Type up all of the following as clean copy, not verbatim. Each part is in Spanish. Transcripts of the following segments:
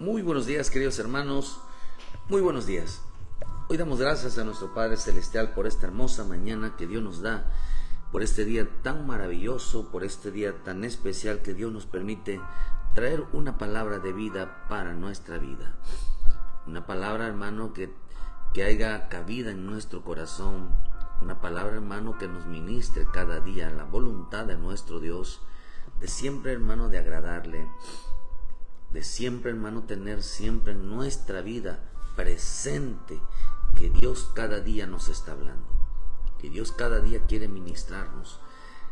Muy buenos días, queridos hermanos, muy buenos días. Hoy damos gracias a nuestro Padre Celestial por esta hermosa mañana que Dios nos da, por este día tan maravilloso, por este día tan especial que Dios nos permite traer una palabra de vida para nuestra vida. Una palabra, hermano, que haya cabida en nuestro corazón. Una palabra, hermano, que nos ministre cada día la voluntad de nuestro Dios, de siempre, hermano, de agradarle, de siempre, hermano, tener siempre en nuestra vida presente que Dios cada día nos está hablando, que Dios cada día quiere ministrarnos,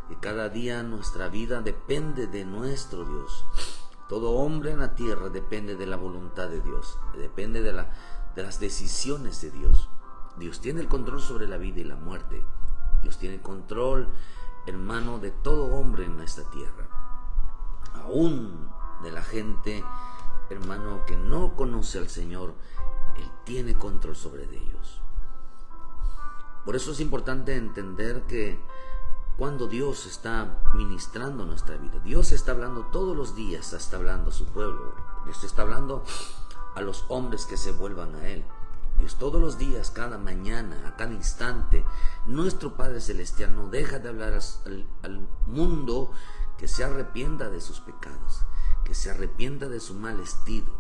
que cada día nuestra vida depende de nuestro Dios. Todo hombre en la tierra depende de la voluntad de Dios, depende de las decisiones de Dios. Dios tiene el control sobre la vida y la muerte. Dios tiene el control, hermano, de todo hombre en esta tierra, aún de la gente, hermano, que no conoce al Señor. Él tiene control sobre ellos. Por eso es importante entender que cuando Dios está ministrando nuestra vida, Dios está hablando todos los días, está hablando a su pueblo. Dios está hablando a los hombres que se vuelvan a Él. Dios todos los días, cada mañana, a cada instante, nuestro Padre Celestial no deja de hablar al mundo que se arrepienta de sus pecados, que se arrepienta de su mal estilo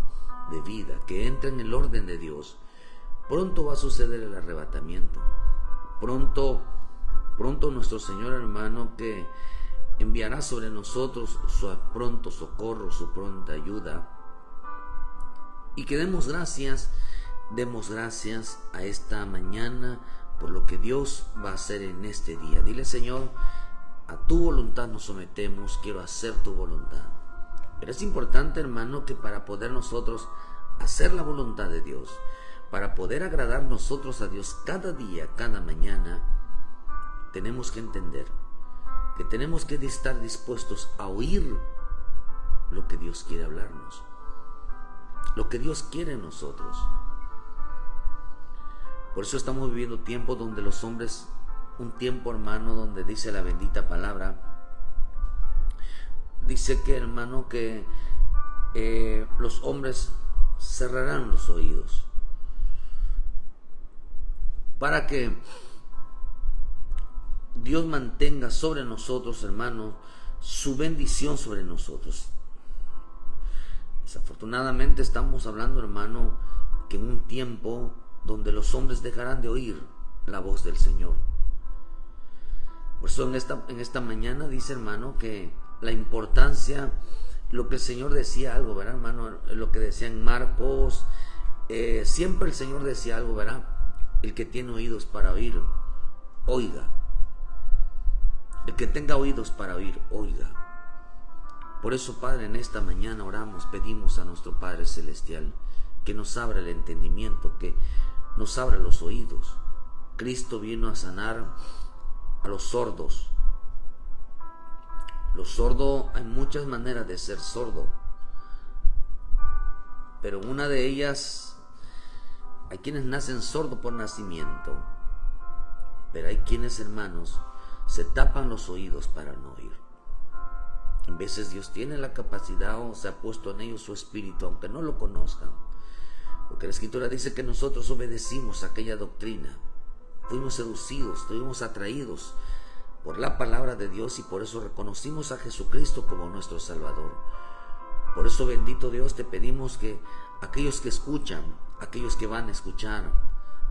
de vida, que entre en el orden de Dios. Pronto va a suceder el arrebatamiento. Pronto nuestro Señor, hermano, que enviará sobre nosotros su pronto socorro, su pronta ayuda. Y que demos gracias a esta mañana por lo que Dios va a hacer en este día. Dile: Señor, a tu voluntad nos sometemos, quiero hacer tu voluntad. Pero es importante, hermano, que para poder nosotros hacer la voluntad de Dios, para poder agradar nosotros a Dios cada día, cada mañana, tenemos que entender que tenemos que estar dispuestos a oír lo que Dios quiere hablarnos, lo que Dios quiere en nosotros. Por eso estamos viviendo tiempos donde los hombres, un tiempo, hermano, donde dice la bendita palabra, dice que, hermano, que los hombres cerrarán los oídos para que Dios mantenga sobre nosotros, hermano, su bendición sobre nosotros. Desafortunadamente estamos hablando, hermano, que en un tiempo donde los hombres dejarán de oír la voz del Señor. Por eso en esta mañana dice, hermano, que la importancia, lo que el Señor decía algo, ¿verdad, hermano? Lo que decía en Marcos, siempre el Señor decía algo, ¿verdad? El que tiene oídos para oír, oiga. El que tenga oídos para oír, oiga. Por eso, Padre, en esta mañana oramos, pedimos a nuestro Padre Celestial que nos abra el entendimiento, que nos abra los oídos. Cristo vino a sanar a los sordos. Los sordos, hay muchas maneras de ser sordo, pero una de ellas, hay quienes nacen sordos por nacimiento, pero hay quienes, hermanos, se tapan los oídos para no oír. En veces Dios tiene la capacidad o se ha puesto en ellos su espíritu, aunque no lo conozcan, porque la Escritura dice que nosotros obedecimos aquella doctrina, fuimos seducidos, fuimos atraídos por la palabra de Dios, y por eso reconocimos a Jesucristo como nuestro Salvador. Por eso, bendito Dios, te pedimos que aquellos que escuchan, aquellos que van a escuchar,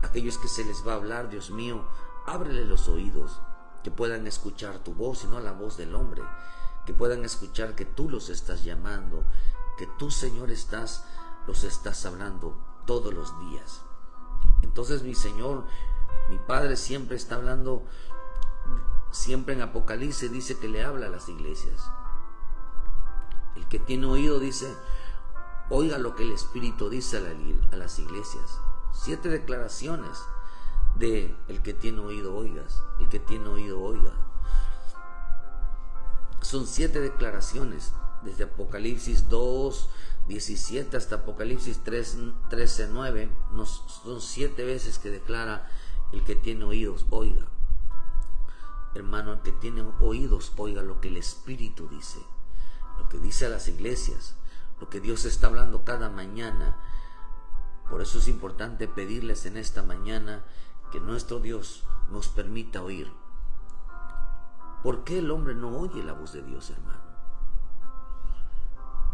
aquellos que se les va a hablar, Dios mío, ábrele los oídos, que puedan escuchar tu voz y no la voz del hombre, que puedan escuchar que tú los estás llamando, que tú, Señor, los estás hablando todos los días. Entonces, mi Señor, mi Padre siempre está hablando. Siempre en Apocalipsis dice que le habla a las iglesias. El que tiene oído, dice, oiga lo que el Espíritu dice a las iglesias. 7 declaraciones de el que tiene oído, oigas. El que tiene oído, oiga. Son 7 declaraciones, desde Apocalipsis 2:17 hasta Apocalipsis 13:9. Son 7 veces que declara el que tiene oídos, oiga. Hermano, el que tiene oídos, oiga lo que el Espíritu dice, lo que dice a las iglesias, lo que Dios está hablando cada mañana. Por eso es importante pedirles en esta mañana que nuestro Dios nos permita oír. ¿Por qué el hombre no oye la voz de Dios, hermano?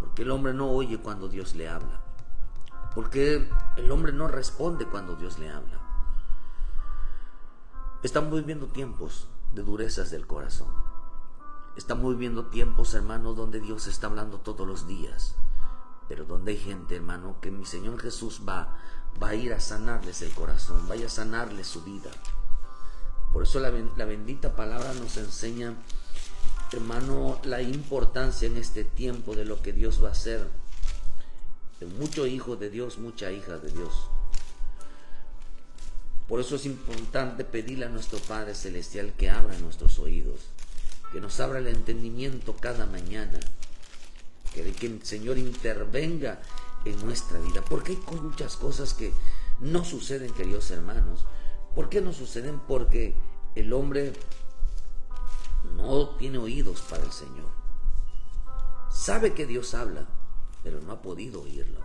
¿Por qué el hombre no oye cuando Dios le habla? ¿Por qué el hombre no responde cuando Dios le habla? Estamos viviendo tiempos de durezas del corazón. Estamos viviendo tiempos, hermanos, donde Dios está hablando todos los días, pero donde hay gente, hermano, que mi Señor Jesús va a ir a sanarles el corazón, vaya a sanarles su vida. Por eso la bendita palabra nos enseña, hermano, la importancia en este tiempo de lo que Dios va a hacer. De mucho hijo de Dios, mucha hija de Dios. Por eso es importante pedirle a nuestro Padre Celestial que abra nuestros oídos, que nos abra el entendimiento cada mañana, que el Señor intervenga en nuestra vida, porque hay muchas cosas que no suceden, queridos hermanos. ¿Por qué no suceden? Porque el hombre no tiene oídos para el Señor. Sabe que Dios habla, pero no ha podido oírlo.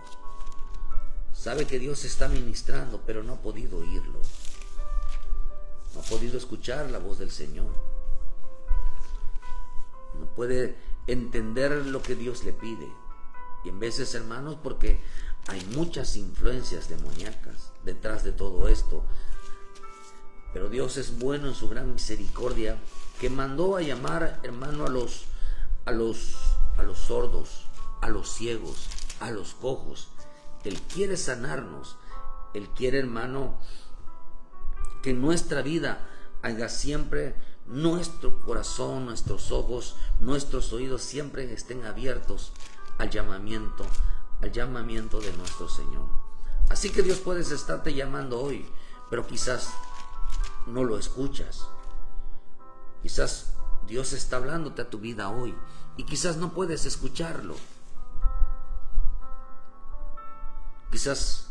Sabe que Dios está ministrando, pero no ha podido oírlo. No ha podido escuchar la voz del Señor. No puede entender lo que Dios le pide. Y en veces, hermanos, porque hay muchas influencias demoníacas detrás de todo esto. Pero Dios es bueno en su gran misericordia, que mandó a llamar, hermano, a los sordos, a los ciegos, a los cojos. Él quiere sanarnos. Él quiere, hermano, que en nuestra vida haya siempre nuestro corazón, nuestros ojos, nuestros oídos siempre estén abiertos al llamamiento de nuestro Señor. Así que Dios puede estarte llamando hoy, pero quizás no lo escuchas. Quizás Dios está hablándote a tu vida hoy y quizás no puedes escucharlo. Quizás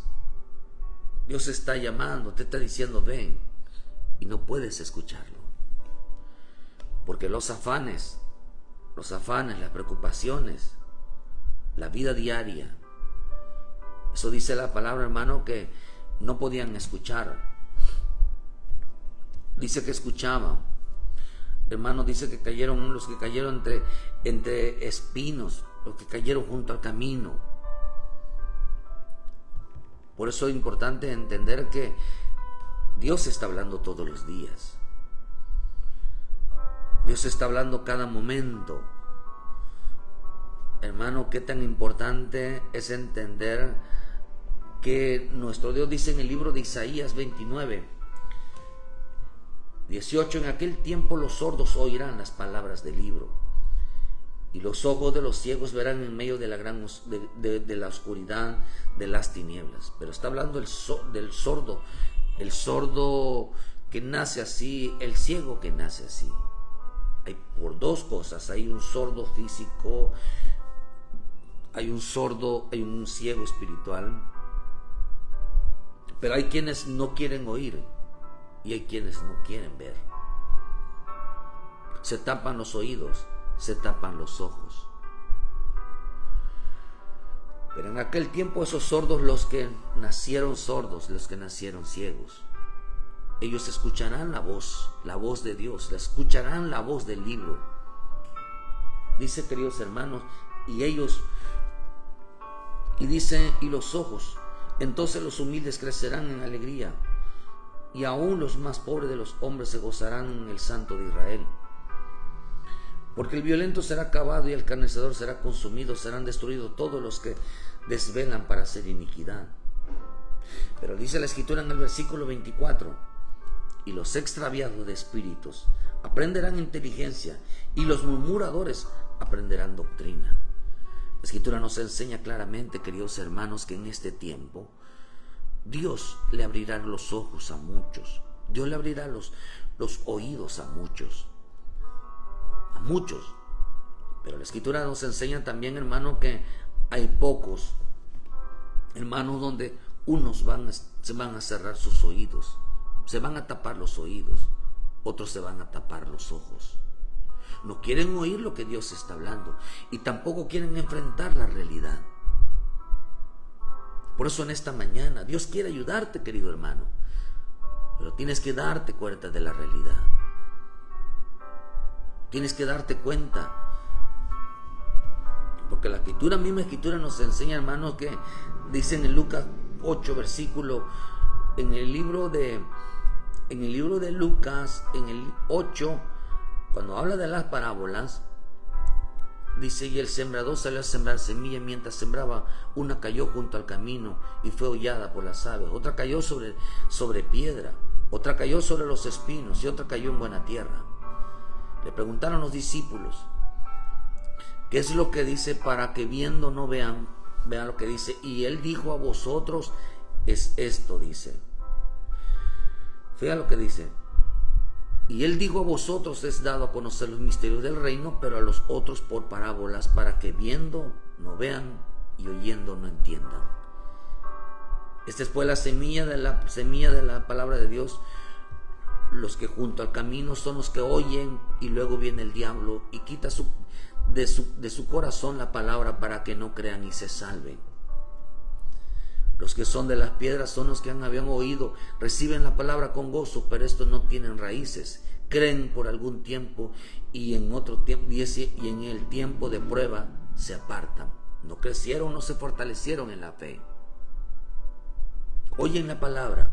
Dios está llamando, te está diciendo ven, y no puedes escucharlo. Porque los afanes, las preocupaciones, la vida diaria, eso dice la palabra, hermano, que no podían escuchar. Dice que escuchaban. Hermano, dice que cayeron los que cayeron entre espinos, los que cayeron junto al camino. Por eso es importante entender que Dios está hablando todos los días. Dios está hablando cada momento. Hermano, qué tan importante es entender que nuestro Dios dice en el libro de Isaías 29:18: en aquel tiempo los sordos oirán las palabras del libro, y los ojos de los ciegos verán en medio de la gran de la oscuridad de las tinieblas. Pero está hablando del sordo, el sordo que nace así, el ciego que nace así. Hay por dos cosas: hay un sordo físico, hay un ciego espiritual. Pero hay quienes no quieren oír y hay quienes no quieren ver. Se tapan los oídos, se tapan los ojos. Pero en aquel tiempo esos sordos, los que nacieron sordos, los que nacieron ciegos, ellos escucharán la voz de Dios, escucharán la voz del libro. Dice, queridos hermanos, y dice, y los ojos, entonces los humildes crecerán en alegría, y aún los más pobres de los hombres se gozarán en el Santo de Israel. Porque el violento será acabado y el escarnecedor será consumido, serán destruidos todos los que desvelan para hacer iniquidad. Pero dice la Escritura en el versículo 24: y los extraviados de espíritus aprenderán inteligencia, y los murmuradores aprenderán doctrina. La Escritura nos enseña claramente, queridos hermanos, que en este tiempo Dios le abrirá los ojos a muchos. Dios le abrirá los oídos a muchos. Pero la Escritura nos enseña también, hermano, que hay pocos, hermanos, donde unos se van a cerrar sus oídos, se van a tapar los oídos, otros se van a tapar los ojos. No quieren oír lo que Dios está hablando y tampoco quieren enfrentar la realidad. Por eso en esta mañana Dios quiere ayudarte, querido hermano, pero tienes que darte cuenta de la realidad. Tienes que darte cuenta, porque la misma escritura nos enseña, hermanos, que dice en Lucas 8, versículo, en el libro de Lucas, en el 8, cuando habla de las parábolas, dice: y el sembrador salió a sembrar semilla, mientras sembraba, una cayó junto al camino y fue hollada por las aves, otra cayó sobre piedra, otra cayó sobre los espinos y otra cayó en buena tierra. Le preguntaron los discípulos: ¿qué es lo que dice para que viendo no vean? Vean lo que dice. Y él dijo: a vosotros es esto, dice. Fíjate lo que dice. Y él dijo: a vosotros es dado a conocer los misterios del reino, pero a los otros por parábolas, para que viendo no vean y oyendo no entiendan. Esta es pues la semilla de la palabra de Dios. Los que junto al camino son los que oyen, y luego viene el diablo y quita de su corazón la palabra para que no crean y se salven. Los que son de las piedras son los que habían oído, reciben la palabra con gozo, pero estos no tienen raíces, creen por algún tiempo y en otro tiempo y en el tiempo de prueba se apartan. No crecieron, no se fortalecieron en la fe. Oyen la palabra,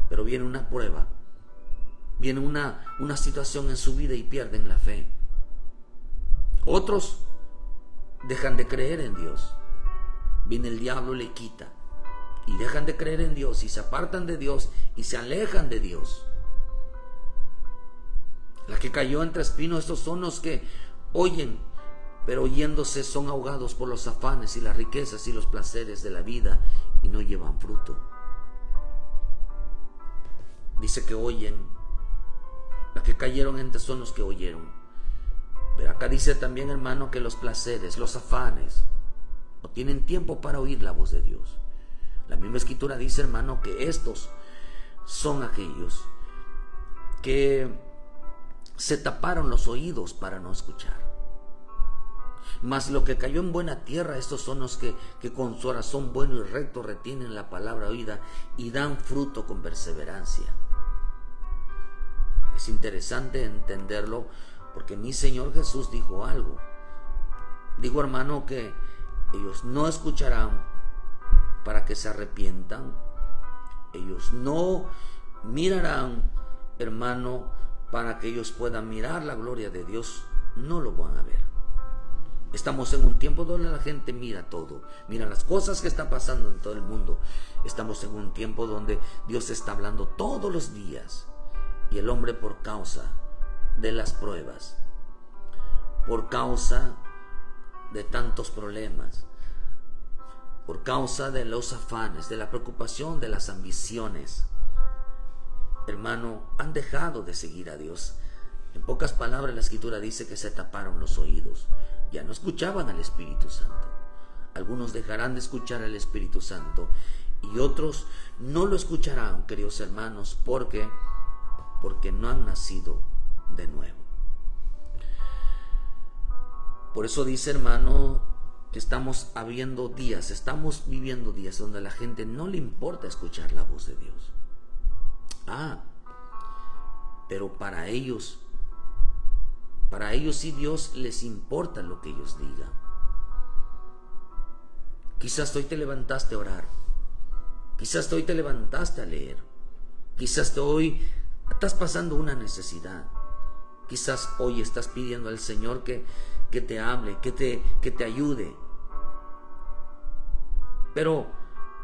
pero viene una prueba, viene una situación en su vida y pierden la fe. Otros dejan de creer en Dios. Viene el diablo y le quita. Y dejan de creer en Dios y se apartan de Dios y se alejan de Dios. La que cayó entre espinos, estos son los que oyen, pero oyéndose son ahogados por los afanes y las riquezas y los placeres de la vida y no llevan fruto. Dice que oyen. Las que cayeron entre son los que oyeron. Pero acá dice también, hermano, que los placeres, los afanes, no tienen tiempo para oír la voz de Dios. La misma escritura dice, hermano, que estos son aquellos que se taparon los oídos para no escuchar. Mas lo que cayó en buena tierra, estos son los que con su corazón bueno y recto retienen la palabra oída y dan fruto con perseverancia. Es interesante entenderlo, porque mi Señor Jesús dijo algo. Dijo, hermano, que ellos no escucharán para que se arrepientan. Ellos no mirarán, hermano, para que ellos puedan mirar la gloria de Dios. No lo van a ver. Estamos en un tiempo donde la gente mira todo, mira las cosas que están pasando en todo el mundo. Estamos en un tiempo donde Dios está hablando todos los días. Y el hombre, por causa de las pruebas, por causa de tantos problemas, por causa de los afanes, de la preocupación, de las ambiciones, hermano, han dejado de seguir a Dios. En pocas palabras, la escritura dice que se taparon los oídos. Ya no escuchaban al Espíritu Santo. Algunos dejarán de escuchar al Espíritu Santo y otros no lo escucharán, queridos hermanos, porque no han nacido de nuevo. Por eso dice, hermano, que estamos viviendo días donde a la gente no le importa escuchar la voz de Dios. Pero para ellos sí Dios les importa lo que ellos digan. Quizás hoy te levantaste a orar, quizás hoy te levantaste a leer, quizás hoy estás pasando una necesidad, quizás hoy estás pidiendo al Señor que te hable, que te ayude. Pero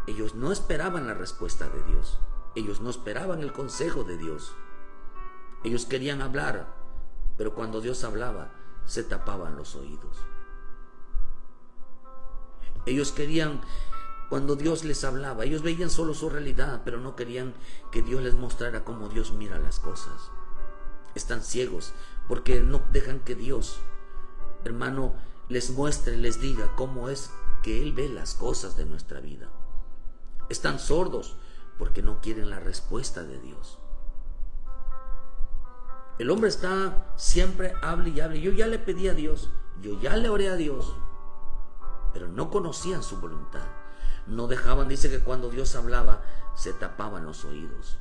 ellos no esperaban la respuesta de Dios. Ellos no esperaban el consejo de Dios. Ellos querían hablar, pero cuando Dios hablaba, se tapaban los oídos. Ellos querían, cuando Dios les hablaba, ellos veían solo su realidad, pero no querían que Dios les mostrara cómo Dios mira las cosas. Están ciegos porque no dejan que Dios, hermano, les muestre, les diga cómo es que Él ve las cosas de nuestra vida. Están sordos porque no quieren la respuesta de Dios. El hombre está siempre hable y hable. Yo ya le pedí a Dios, yo ya le oré a Dios, pero no conocían su voluntad. No dejaban, dice que cuando Dios hablaba, se tapaban los oídos.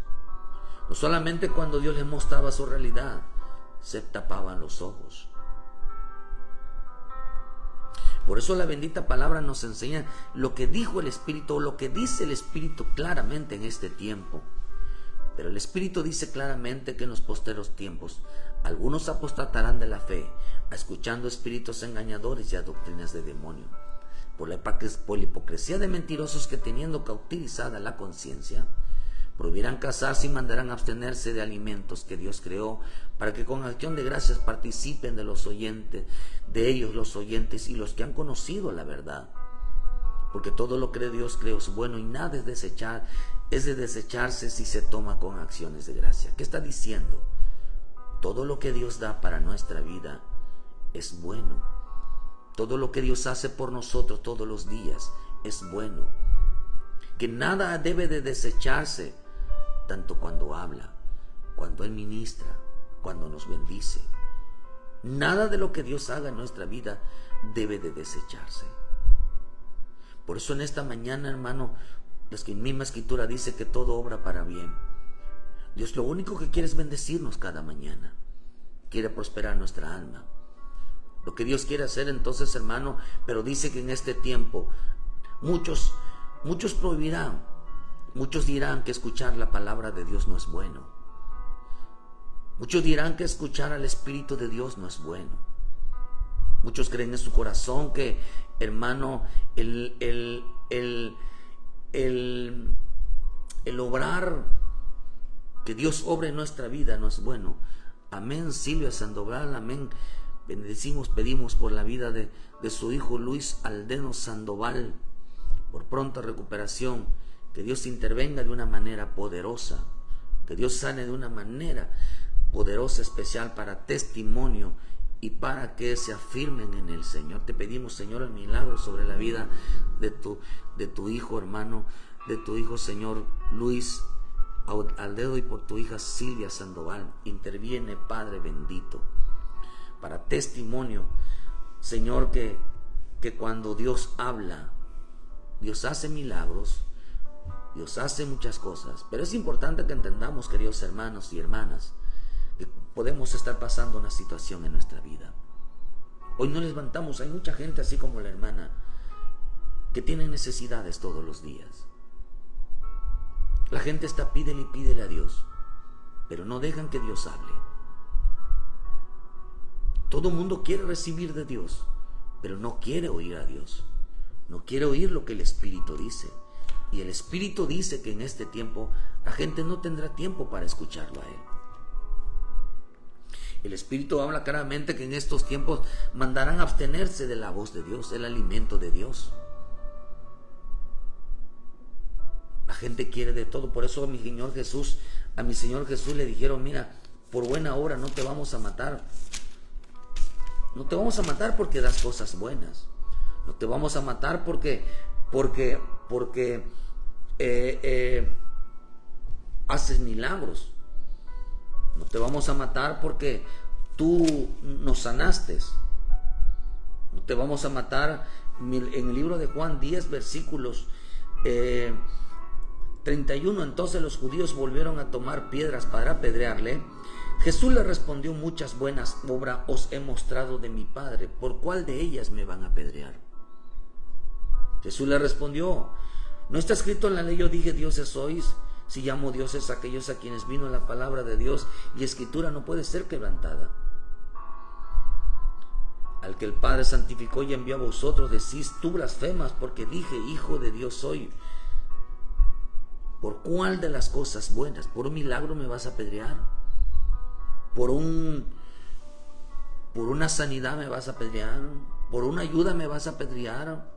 No solamente cuando Dios les mostraba su realidad, se tapaban los ojos. Por eso la bendita palabra nos enseña lo que dijo el Espíritu, o lo que dice el Espíritu claramente en este tiempo. Pero el Espíritu dice claramente que en los posteros tiempos algunos apostatarán de la fe, escuchando espíritus engañadores y a doctrinas de demonio. Por la hipocresía de mentirosos que, teniendo cauterizada la conciencia, prohibirán casarse y mandarán abstenerse de alimentos que Dios creó, para que con acción de gracias participen de los oyentes, de ellos los oyentes y los que han conocido la verdad. Porque todo lo que Dios creó es bueno, y nada es de desecharse si se toma con acciones de gracia. ¿Qué está diciendo? Todo lo que Dios da para nuestra vida es bueno. Todo lo que Dios hace por nosotros todos los días es bueno. Que nada debe de desecharse, tanto cuando habla, cuando Él ministra, cuando nos bendice. Nada de lo que Dios haga en nuestra vida debe de desecharse. Por eso en esta mañana, hermano, la misma Escritura dice que todo obra para bien. Dios lo único que quiere es bendecirnos cada mañana. Quiere prosperar nuestra alma. Lo que Dios quiere hacer entonces, hermano, pero dice que en este tiempo muchos prohibirán, muchos dirán que escuchar la palabra de Dios no es bueno. Muchos dirán que escuchar al Espíritu de Dios no es bueno. Muchos creen en su corazón que, hermano, el obrar, que Dios obre en nuestra vida no es bueno. Amén, Silvia Sandoval, amén. Bendecimos, pedimos por la vida de su hijo Luis Aldeno Sandoval, por pronta recuperación, que Dios intervenga de una manera poderosa, que Dios sane de una manera poderosa, especial, para testimonio y para que se afirmen en el Señor. Te pedimos, Señor, el milagro sobre la vida de tu hijo, hermano, de tu hijo, Señor, Luis Aldeno, y por tu hija Silvia Sandoval. Interviene, Padre bendito, para testimonio, Señor, que cuando Dios habla, Dios hace milagros, Dios hace muchas cosas. Pero es importante que entendamos, queridos hermanos y hermanas, que podemos estar pasando una situación en nuestra vida. Hoy nos levantamos, hay mucha gente así como la hermana, que tiene necesidades todos los días. La gente está pídele y pídele a Dios, pero no dejan que Dios hable. Todo el mundo quiere recibir de Dios, pero no quiere oír a Dios. No quiere oír lo que el Espíritu dice. Y el Espíritu dice que en este tiempo la gente no tendrá tiempo para escucharlo a Él. El Espíritu habla claramente que en estos tiempos mandarán abstenerse de la voz de Dios, el alimento de Dios. La gente quiere de todo. Por eso a mi Señor Jesús le dijeron: mira, por buena obra no te vamos a matar. No te vamos a matar porque das cosas buenas. No te vamos a matar porque haces milagros. No te vamos a matar porque tú nos sanaste. No te vamos a matar. En el libro de Juan 10, versículos 31, entonces los judíos volvieron a tomar piedras para apedrearle. Jesús le respondió: muchas buenas obras os he mostrado de mi Padre, ¿por cuál de ellas me van a apedrear? Jesús le respondió: ¿no está escrito en la ley, yo dije dioses sois? Si llamo dioses a aquellos a quienes vino la palabra de Dios, y escritura no puede ser quebrantada. Al que el Padre santificó y envió a vosotros, decís: tú blasfemas, porque dije hijo de Dios soy. ¿Por cuál de las cosas buenas? ¿Por un milagro me vas a apedrear? ¿Por una sanidad me vas a apedrear? ¿Por una ayuda me vas a apedrear?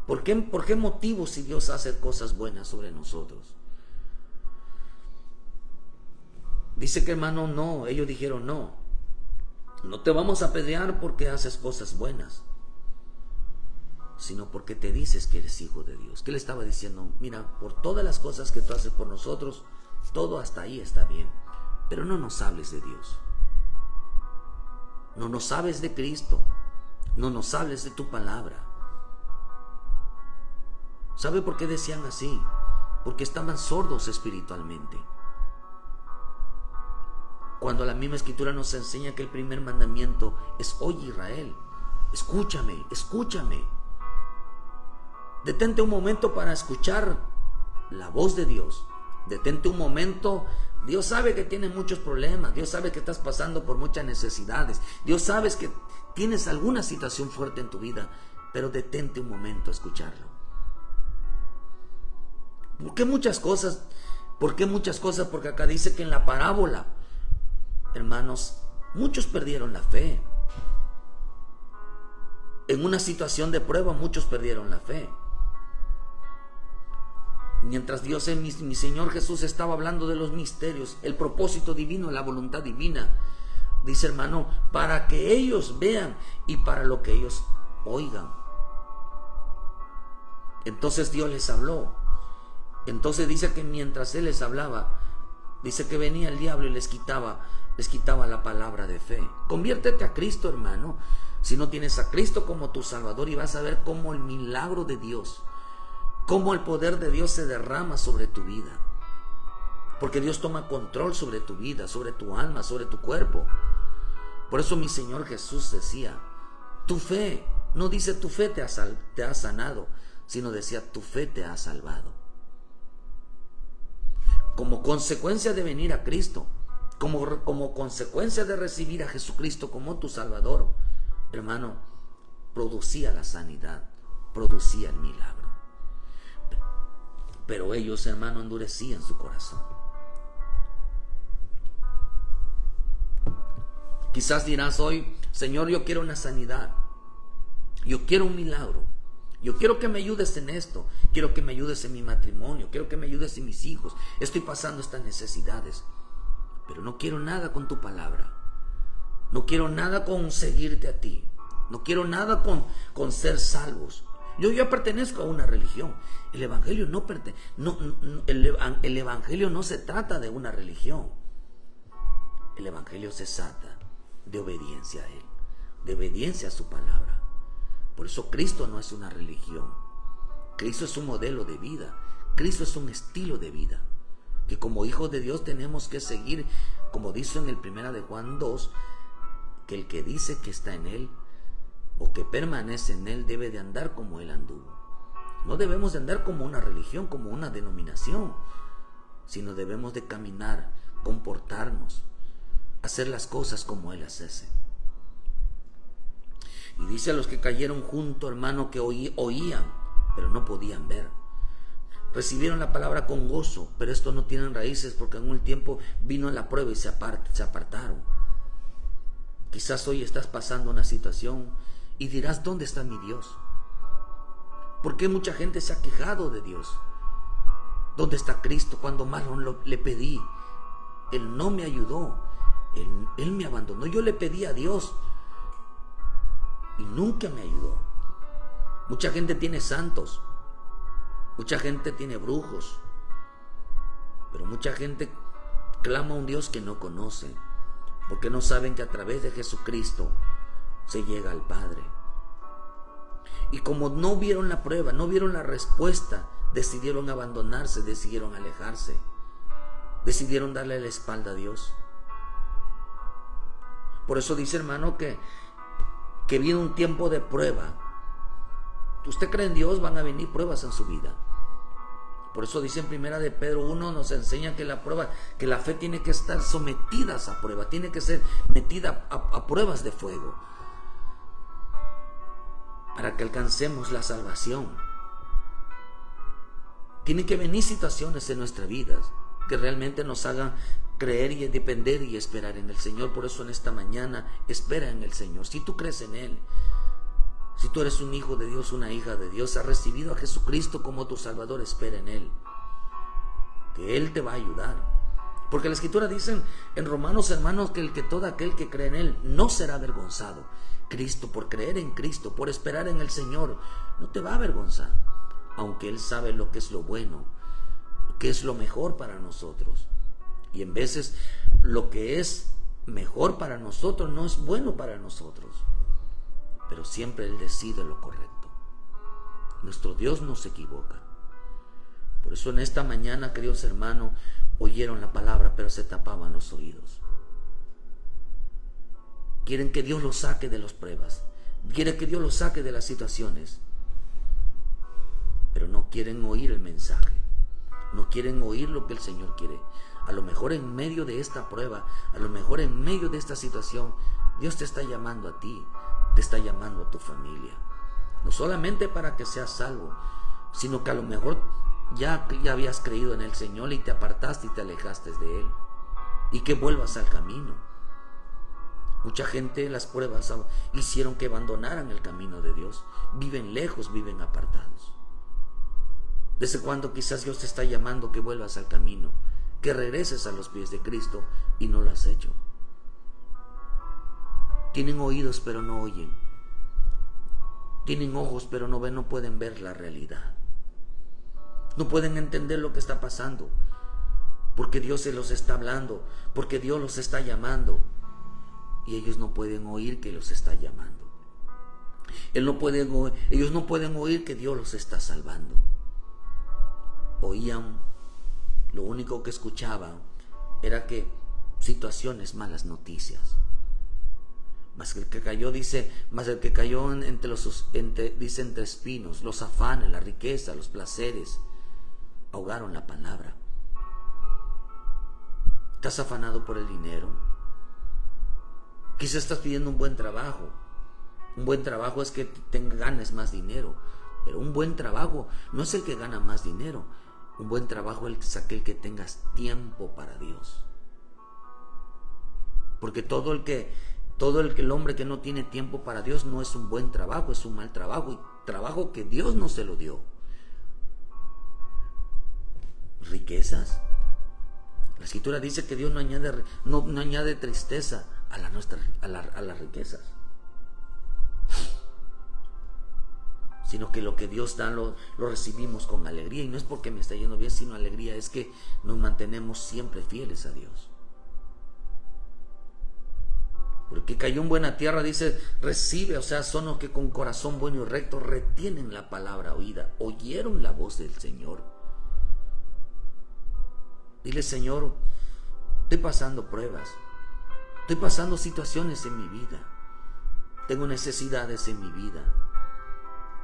¿Por qué motivo, si Dios hace cosas buenas sobre nosotros? Dice que, hermano, no. Ellos dijeron: no te vamos a apedrear porque haces cosas buenas, sino porque te dices que eres hijo de Dios. ¿Qué le estaba diciendo? Mira, por todas las cosas que tú haces por nosotros, todo hasta ahí está bien, pero no nos hables de Dios. No nos hables de Cristo. No nos hables de tu palabra. ¿Sabe por qué decían así? Porque estaban sordos espiritualmente. Cuando la misma Escritura nos enseña que el primer mandamiento es: oye Israel, escúchame, escúchame. Detente un momento para escuchar la voz de Dios. Detente un momento. Dios sabe que tienes muchos problemas. Dios sabe que estás pasando por muchas necesidades. Dios sabe que tienes alguna situación fuerte en tu vida. Pero detente un momento a escucharlo. ¿Por qué muchas cosas? ¿Por qué muchas cosas? Porque acá dice que en la parábola, hermanos, muchos perdieron la fe. En una situación de prueba, muchos perdieron la fe. Mientras Dios, mi Señor Jesús, estaba hablando de los misterios, el propósito divino, la voluntad divina, dice, hermano, para que ellos vean y para lo que ellos oigan. Entonces Dios les habló. Entonces dice que mientras Él les hablaba, dice que venía el diablo y les quitaba la palabra de fe. Conviértete a Cristo, hermano. Si no tienes a Cristo como tu Salvador, y vas a ver cómo el milagro de Dios, cómo el poder de Dios se derrama sobre tu vida. Porque Dios toma control sobre tu vida, sobre tu alma, sobre tu cuerpo. Por eso mi Señor Jesús decía, tu fe, no dice tu fe te ha sanado, sino decía tu fe te ha salvado. Como consecuencia de venir a Cristo, como consecuencia de recibir a Jesucristo como tu Salvador, hermano, producía la sanidad, producía el milagro. Pero ellos, hermano, endurecían su corazón. Quizás dirás hoy, Señor, yo quiero una sanidad, yo quiero un milagro, yo quiero que me ayudes en esto, quiero que me ayudes en mi matrimonio, quiero que me ayudes en mis hijos, estoy pasando estas necesidades, pero no quiero nada con tu palabra, no quiero nada con seguirte a ti, no quiero nada con ser salvos. Yo pertenezco a una religión. El evangelio el evangelio no se trata de una religión. El evangelio se trata de obediencia a Él, de obediencia a su palabra. Por eso Cristo no es una religión. Cristo es un modelo de vida. Cristo es un estilo de vida que como hijos de Dios tenemos que seguir, como dice en el 1 de Juan 2, que el que dice que está en Él o que permanece en Él debe de andar como Él anduvo. No debemos de andar como una religión, como una denominación, sino debemos de caminar, comportarnos, hacer las cosas como Él las hace. Y dice a los que cayeron junto, hermano, que oían, pero no podían ver. Recibieron la palabra con gozo, pero esto no tienen raíces porque en un tiempo vino la prueba y se apartaron. Quizás hoy estás pasando una situación y dirás, ¿dónde está mi Dios? ¿Por qué mucha gente se ha quejado de Dios? ¿Dónde está Cristo cuando más le pedí? Él no me ayudó, Él me abandonó. Yo le pedí a Dios y nunca me ayudó. Mucha gente tiene santos, mucha gente tiene brujos, pero mucha gente clama a un Dios que no conoce, porque no saben que a través de Jesucristo se llega al Padre. Y como no vieron la prueba, no vieron la respuesta, decidieron abandonarse, decidieron alejarse, decidieron darle la espalda a Dios. Por eso dice, hermano, que viene un tiempo de prueba. Usted cree en Dios, van a venir pruebas en su vida. Por eso dice en 1 de Pedro 1, nos enseña que la prueba, que la fe tiene que estar sometida a esa prueba, tiene que ser metida a pruebas de fuego, para que alcancemos la salvación. Tienen que venir situaciones en nuestras vidas que realmente nos hagan creer y depender y esperar en el Señor. Por eso en esta mañana espera en el Señor. Si tú crees en Él, si tú eres un hijo de Dios, una hija de Dios, has recibido a Jesucristo como tu Salvador, espera en Él, que Él te va a ayudar. Porque la Escritura dice en Romanos, hermanos, que todo aquel que cree en Él no será avergonzado. Cristo, por creer en Cristo, por esperar en el Señor, no te va a avergonzar, aunque Él sabe lo que es lo bueno, lo que es lo mejor para nosotros. Y en veces lo que es mejor para nosotros no es bueno para nosotros, pero siempre Él decide lo correcto. Nuestro Dios no se equivoca. Por eso en esta mañana, queridos hermanos, oyeron la palabra, pero se tapaban los oídos. Quieren que Dios los saque de las pruebas. Quieren que Dios los saque de las situaciones. Pero no quieren oír el mensaje. No quieren oír lo que el Señor quiere. A lo mejor en medio de esta prueba, a lo mejor en medio de esta situación, Dios te está llamando a ti, te está llamando a tu familia. No solamente para que seas salvo, sino que a lo mejor ya habías creído en el Señor y te apartaste y te alejaste de Él. Y que vuelvas al camino. Mucha gente, las pruebas hicieron que abandonaran el camino de Dios. Viven lejos, viven apartados. ¿Desde cuándo quizás Dios te está llamando que vuelvas al camino? Que regreses a los pies de Cristo y no lo has hecho. Tienen oídos pero no oyen. Tienen ojos pero no ven, no pueden ver la realidad. No pueden entender lo que está pasando. Porque Dios se los está hablando, porque Dios los está llamando. Y ellos no pueden oír que los está llamando. Ellos no pueden oír que Dios los está salvando. Oían, lo único que escuchaban era que situaciones, malas noticias. Mas el que cayó, dice, entre espinos, los afanes, la riqueza, los placeres, ahogaron la palabra. ¿Estás afanado por el dinero? Quizás estás pidiendo un buen trabajo. Un buen trabajo es que ganes más dinero. Pero un buen trabajo no es el que gana más dinero. Un buen trabajo es aquel que tengas tiempo para Dios. Porque el hombre que no tiene tiempo para Dios no es un buen trabajo, es un mal trabajo. Y trabajo que Dios no se lo dio. Riquezas. La Escritura dice que Dios no añade tristeza a las riquezas, sino que lo que Dios da lo recibimos con alegría. Y no es porque me está yendo bien, sino alegría es que nos mantenemos siempre fieles a Dios. Porque cayó en buena tierra, dice, recibe, o sea, son los que con corazón bueno y recto retienen la palabra oída, oyeron la voz del Señor. Dile: Señor, estoy pasando pruebas, estoy pasando situaciones en mi vida, tengo necesidades en mi vida,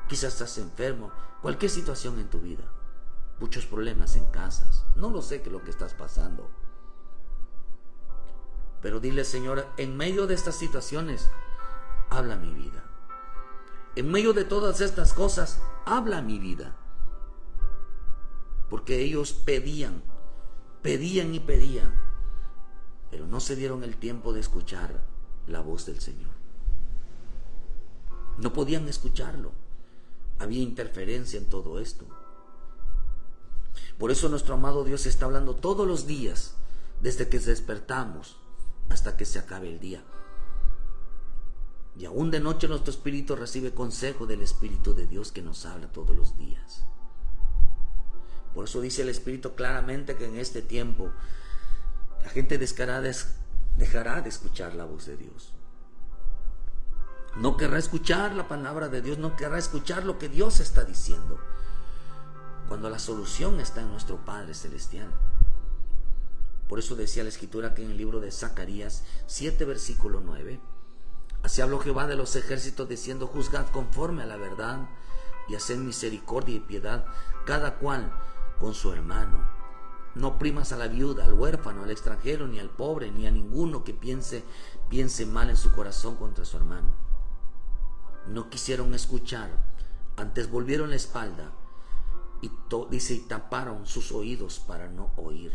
quizás estás enfermo, cualquier situación en tu vida, muchos problemas en casas, no lo sé qué es lo que estás pasando. Pero dile: Señor, en medio de estas situaciones, habla mi vida. En medio de todas estas cosas, habla mi vida. Porque ellos pedían y pedían, pero no se dieron el tiempo de escuchar la voz del Señor. No podían escucharlo. Había interferencia en todo esto. Por eso nuestro amado Dios está hablando todos los días, desde que despertamos hasta que se acabe el día. Y aún de noche nuestro espíritu recibe consejo del Espíritu de Dios que nos habla todos los días. Por eso dice el Espíritu claramente que en este tiempo la gente dejará de escuchar la voz de Dios. No querrá escuchar la palabra de Dios, no querrá escuchar lo que Dios está diciendo, cuando la solución está en nuestro Padre Celestial. Por eso decía la Escritura que en el libro de Zacarías 7, versículo 9, así habló Jehová de los ejércitos diciendo: juzgad conforme a la verdad y haced misericordia y piedad, cada cual con su hermano. No oprimas a la viuda, al huérfano, al extranjero, ni al pobre, ni a ninguno que piense mal en su corazón contra su hermano. No quisieron escuchar, antes volvieron la espalda y taparon sus oídos para no oír.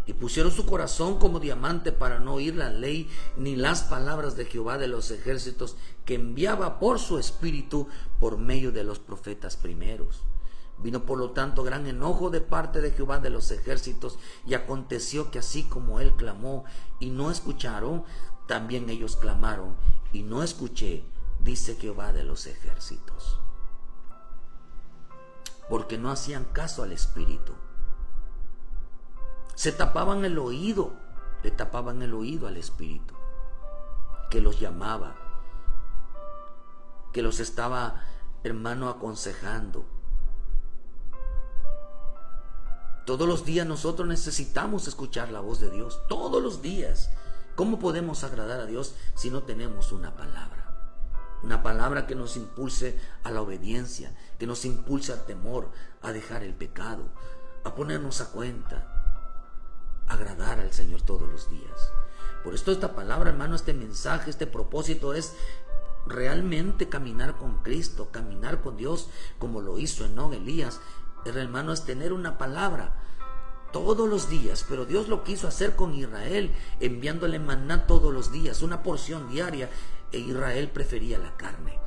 Y pusieron su corazón como diamante para no oír la ley ni las palabras de Jehová de los ejércitos, que enviaba por su espíritu por medio de los profetas primeros. Vino por lo tanto gran enojo de parte de Jehová de los ejércitos, y aconteció que así como él clamó y no escucharon, también ellos clamaron y no escuché, dice Jehová de los ejércitos. Porque no hacían caso al Espíritu. Se tapaban el oído, le tapaban el oído al Espíritu, que los llamaba, que los estaba, hermano, aconsejando. Todos los días nosotros necesitamos escuchar la voz de Dios. Todos los días. ¿Cómo podemos agradar a Dios si no tenemos una palabra? Una palabra que nos impulse a la obediencia, que nos impulse al temor, a dejar el pecado, a ponernos a cuenta, a agradar al Señor todos los días. Por esto esta palabra, hermano, este mensaje, este propósito es realmente caminar con Cristo, caminar con Dios como lo hizo Enoc, Elías. Hermano, es tener una palabra todos los días, pero Dios lo quiso hacer con Israel, enviándole maná todos los días, una porción diaria, e Israel prefería la carne.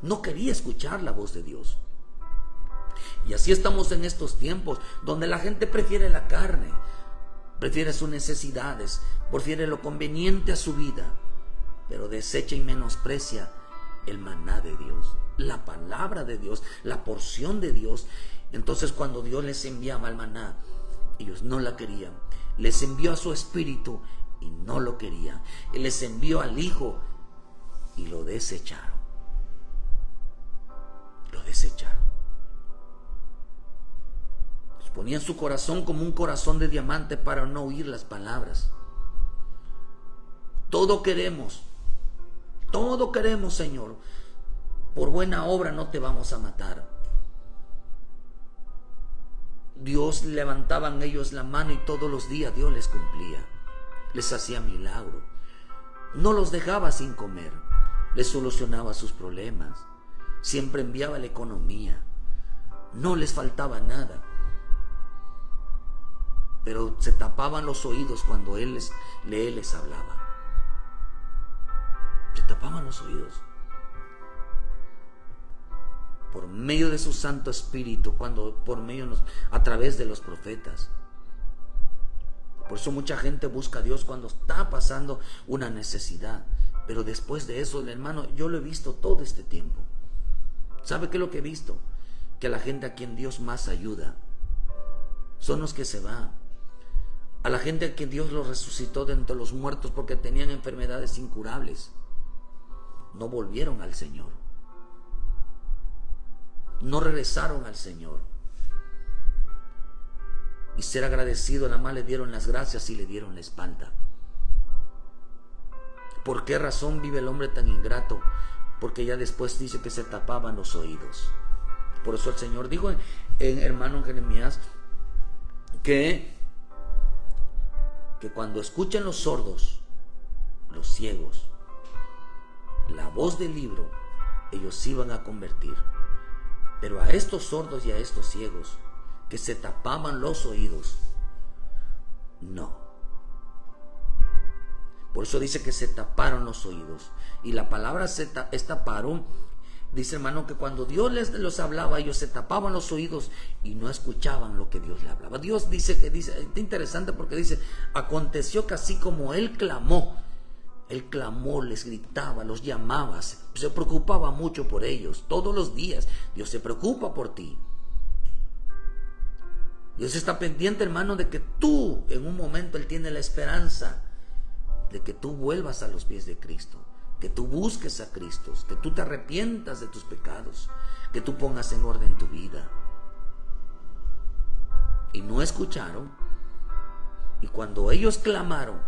No quería escuchar la voz de Dios. Y así estamos en estos tiempos, donde la gente prefiere la carne, prefiere sus necesidades, prefiere lo conveniente a su vida, pero desecha y menosprecia el maná de Dios, la palabra de Dios, la porción de Dios. Entonces, cuando Dios les enviaba el maná, ellos no la querían. Les envió a su espíritu y no lo querían. Él les envió al Hijo y lo desecharon. Ponían su corazón como un corazón de diamante para no oír las palabras. Todo queremos, Señor. Por buena obra no te vamos a matar. Dios, levantaban ellos la mano y todos los días Dios les cumplía, les hacía milagro, no los dejaba sin comer, les solucionaba sus problemas, siempre enviaba la economía, no les faltaba nada. Pero se tapaban los oídos cuando Él les hablaba. Se tapaban los oídos. Por medio de su Santo Espíritu, a través de los profetas. Por eso mucha gente busca a Dios cuando está pasando una necesidad. Pero después de eso, hermano, yo lo he visto todo este tiempo. ¿Sabe qué es lo que he visto? Que a la gente a quien Dios más ayuda son los que se van. A la gente a quien Dios los resucitó de entre los muertos porque tenían enfermedades incurables, no volvieron al Señor, no regresaron al Señor. Y ser agradecido, nada más le dieron las gracias y le dieron la espalda. ¿Por qué razón vive el hombre tan ingrato? Porque ya después dice que se tapaban los oídos. Por eso el Señor dijo hermano Jeremías que cuando escuchen los sordos, los ciegos, la voz del libro, ellos se iban a convertir. Pero a estos sordos y a estos ciegos que se tapaban los oídos, no. Por eso dice que se taparon los oídos. Y la palabra es taparon. Dice, hermano, que cuando Dios los hablaba, ellos se tapaban los oídos y no escuchaban lo que Dios le hablaba. Dios dice, es interesante porque dice, aconteció que así como Él clamó, les gritaba, los llamaba, se preocupaba mucho por ellos. Todos los días Dios se preocupa por ti. Dios está pendiente, hermano, de que tú, en un momento, Él tiene la esperanza de que tú vuelvas a los pies de Cristo, que tú busques a Cristo, que tú te arrepientas de tus pecados, que tú pongas en orden tu vida. Y no escucharon. Y cuando ellos clamaron,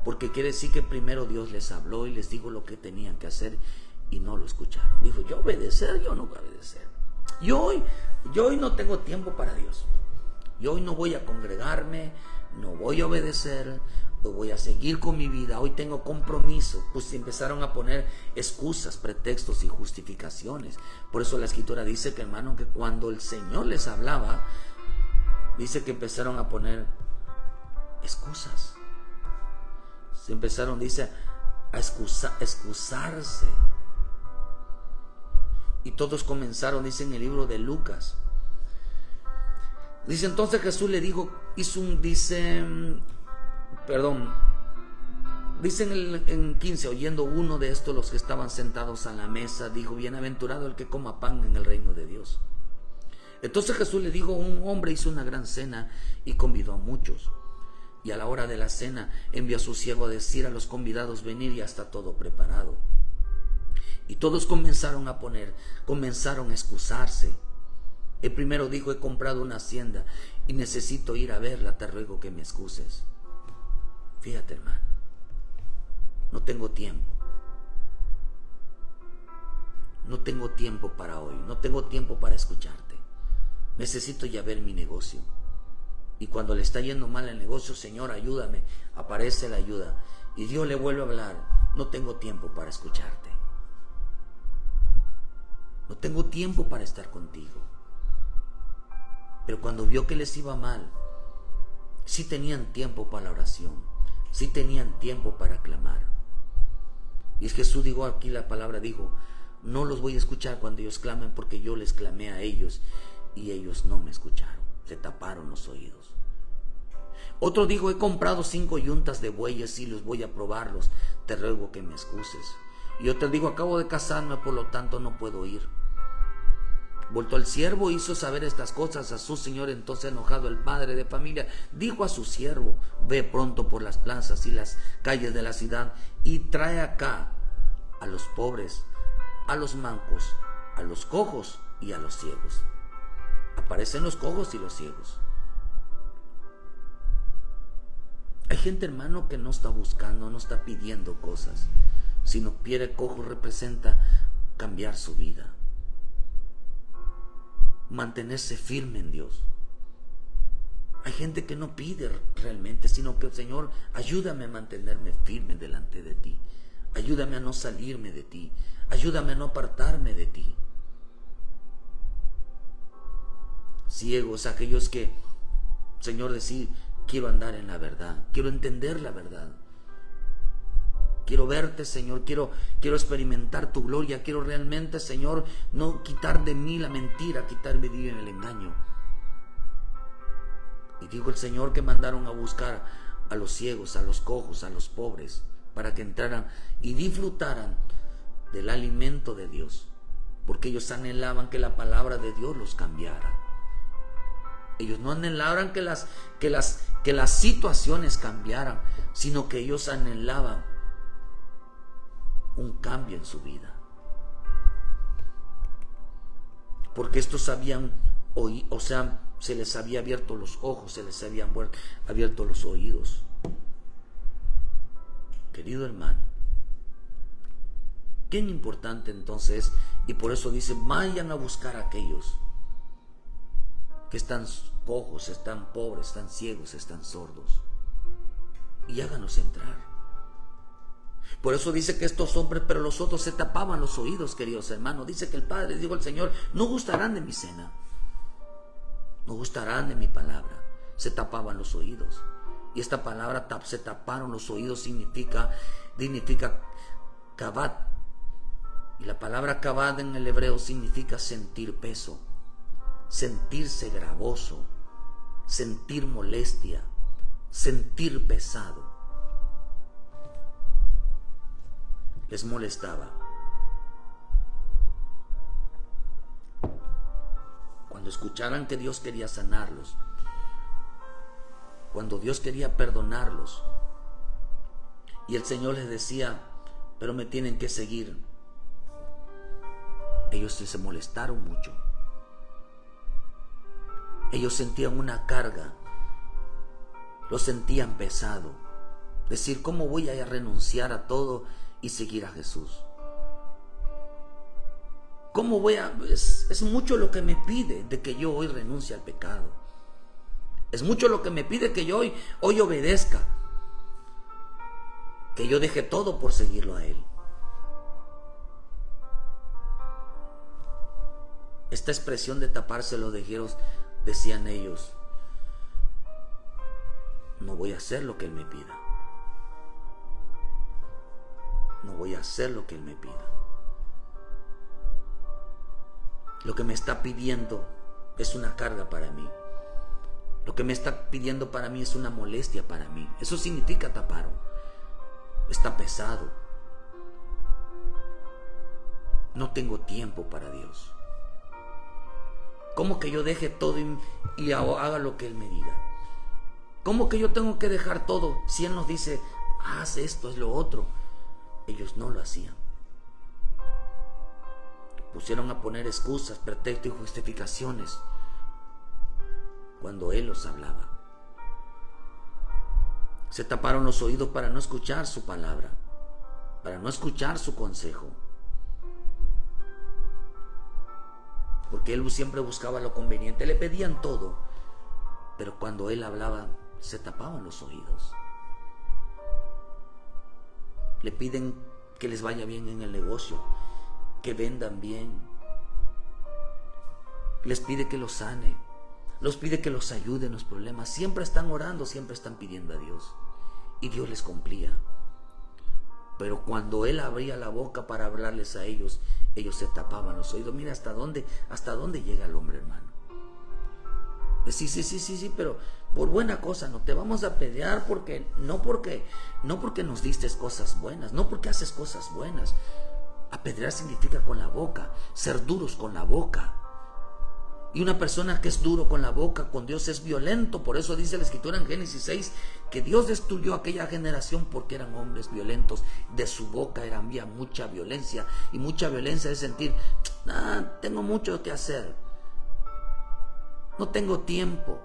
porque quiere decir que primero Dios les habló y les dijo lo que tenían que hacer, y no lo escucharon. Dijo, yo no voy a obedecer. Yo hoy no tengo tiempo para Dios. Yo hoy no voy a congregarme, no voy a obedecer, voy a seguir con mi vida, hoy tengo compromiso. Pues empezaron a poner excusas, pretextos y justificaciones. Por eso la Escritura dice que, hermano, que cuando el Señor les hablaba, dice que empezaron a poner excusas. Se empezaron, dice, a excusarse. Y todos comenzaron, dice en el libro de Lucas. Dice, entonces Jesús le dijo, dice en 15, oyendo uno de estos, los que estaban sentados a la mesa, dijo, bienaventurado el que coma pan en el reino de Dios. Entonces Jesús le dijo, un hombre hizo una gran cena y convidó a muchos. Y a la hora de la cena envió a su siervo a decir a los convidados, venir, ya está todo preparado. Y todos comenzaron a excusarse. El primero dijo, he comprado una hacienda y necesito ir a verla, te ruego que me excuses. Fíjate, hermano, no tengo tiempo. No tengo tiempo para hoy, no tengo tiempo para escucharte. Necesito ya ver mi negocio. Y cuando le está yendo mal el negocio, Señor, ayúdame. Aparece la ayuda. Y Dios le vuelve a hablar. No tengo tiempo para escucharte. No tengo tiempo para estar contigo. Pero cuando vio que les iba mal, sí tenían tiempo para la oración. Sí tenían tiempo para clamar. Y es Jesús dijo aquí, la palabra dijo, no los voy a escuchar cuando ellos clamen, porque yo les clamé a ellos y ellos no me escucharon. Se taparon los oídos. Otro dijo, he comprado 5 yuntas de bueyes y los voy a probarlos. Te ruego que me excuses. Y otro dijo, acabo de casarme, por lo tanto no puedo ir. Vuelto el siervo, hizo saber estas cosas a su señor. Entonces, enojado el padre de familia, dijo a su siervo, ve pronto por las plazas y las calles de la ciudad y trae acá a los pobres, a los mancos, a los cojos y a los ciegos. Aparecen los cojos y los ciegos. Hay gente, hermano, que no está buscando, no está pidiendo cosas, sino pie cojo representa cambiar su vida, mantenerse firme en Dios. Hay gente que no pide realmente, sino que, Señor, ayúdame a mantenerme firme delante de ti. Ayúdame a no salirme de ti. Ayúdame a no apartarme de ti. Ciegos, aquellos que, Señor, decir, quiero andar en la verdad, quiero entender la verdad. Quiero verte, Señor, quiero experimentar tu gloria, quiero realmente, Señor, no quitar de mí la mentira, quitarme de mí el engaño. Y dijo el Señor que mandaron a buscar a los ciegos, a los cojos, a los pobres, para que entraran y disfrutaran del alimento de Dios, porque ellos anhelaban que la palabra de Dios los cambiara. Ellos no anhelaban que las situaciones cambiaran, sino que ellos anhelaban un cambio en su vida. Porque estos habían oído, o sea, se les había abierto los ojos, se les habían abierto los oídos. Querido hermano, qué importante entonces, y por eso dice, vayan a buscar a aquellos que están cojos, están pobres, están ciegos, están sordos, y háganos entrar. Por eso dice que estos hombres, pero los otros se tapaban los oídos, queridos hermanos. Dice que el Padre, dijo el Señor, no gustarán de mi cena, no gustarán de mi palabra. Se tapaban los oídos. Y esta palabra, se taparon los oídos, significa kabad. Y la palabra kabad en el hebreo significa sentir peso, sentirse gravoso, sentir molestia, sentir pesado. Les molestaba. Cuando escucharan que Dios quería sanarlos, cuando Dios quería perdonarlos, y el Señor les decía, pero me tienen que seguir, ellos se molestaron mucho. Ellos sentían una carga, lo sentían pesado. Decir, ¿cómo voy a renunciar a todo y seguir a Jesús? ¿Cómo voy a...? Es mucho lo que me pide de que yo hoy renuncie al pecado. Es mucho lo que me pide que yo hoy obedezca. Que yo deje todo por seguirlo a Él. Esta expresión de taparse los ojeros, decían ellos, no voy a hacer lo que Él me pida. No voy a hacer lo que Él me pida. Lo que me está pidiendo es una carga para mí. Lo que me está pidiendo para mí es una molestia para mí. Eso significa tapar. Está pesado. No tengo tiempo para Dios. ¿Cómo que yo deje todo y haga lo que Él me diga? ¿Cómo que yo tengo que dejar todo si Él nos dice, haz esto, es lo otro? Ellos no lo hacían. pusieron a poner excusas, pretextos y justificaciones cuando Él los hablaba. Se taparon los oídos para no escuchar su palabra, para no escuchar su consejo. Porque Él siempre buscaba lo conveniente. Le pedían todo, pero cuando Él hablaba, se tapaban los oídos. Le piden que les vaya bien en el negocio, que vendan bien. Les pide que los sane, los pide que los ayude en los problemas. Siempre están orando, siempre están pidiendo a Dios. Y Dios les cumplía. Pero cuando Él abría la boca para hablarles a ellos, ellos se tapaban los oídos. Mira hasta dónde llega el hombre, hermano. Sí, pero por buena cosa no te vamos a pelear, no porque nos diste cosas buenas, no porque haces cosas buenas. Apedrear significa con la boca, ser duros con la boca. Y una persona que es duro con la boca, con Dios es violento. Por eso dice la Escritura en Génesis 6 que Dios destruyó aquella generación porque eran hombres violentos. De su boca había mucha violencia. Y mucha violencia es sentir, tengo mucho que hacer. No tengo tiempo.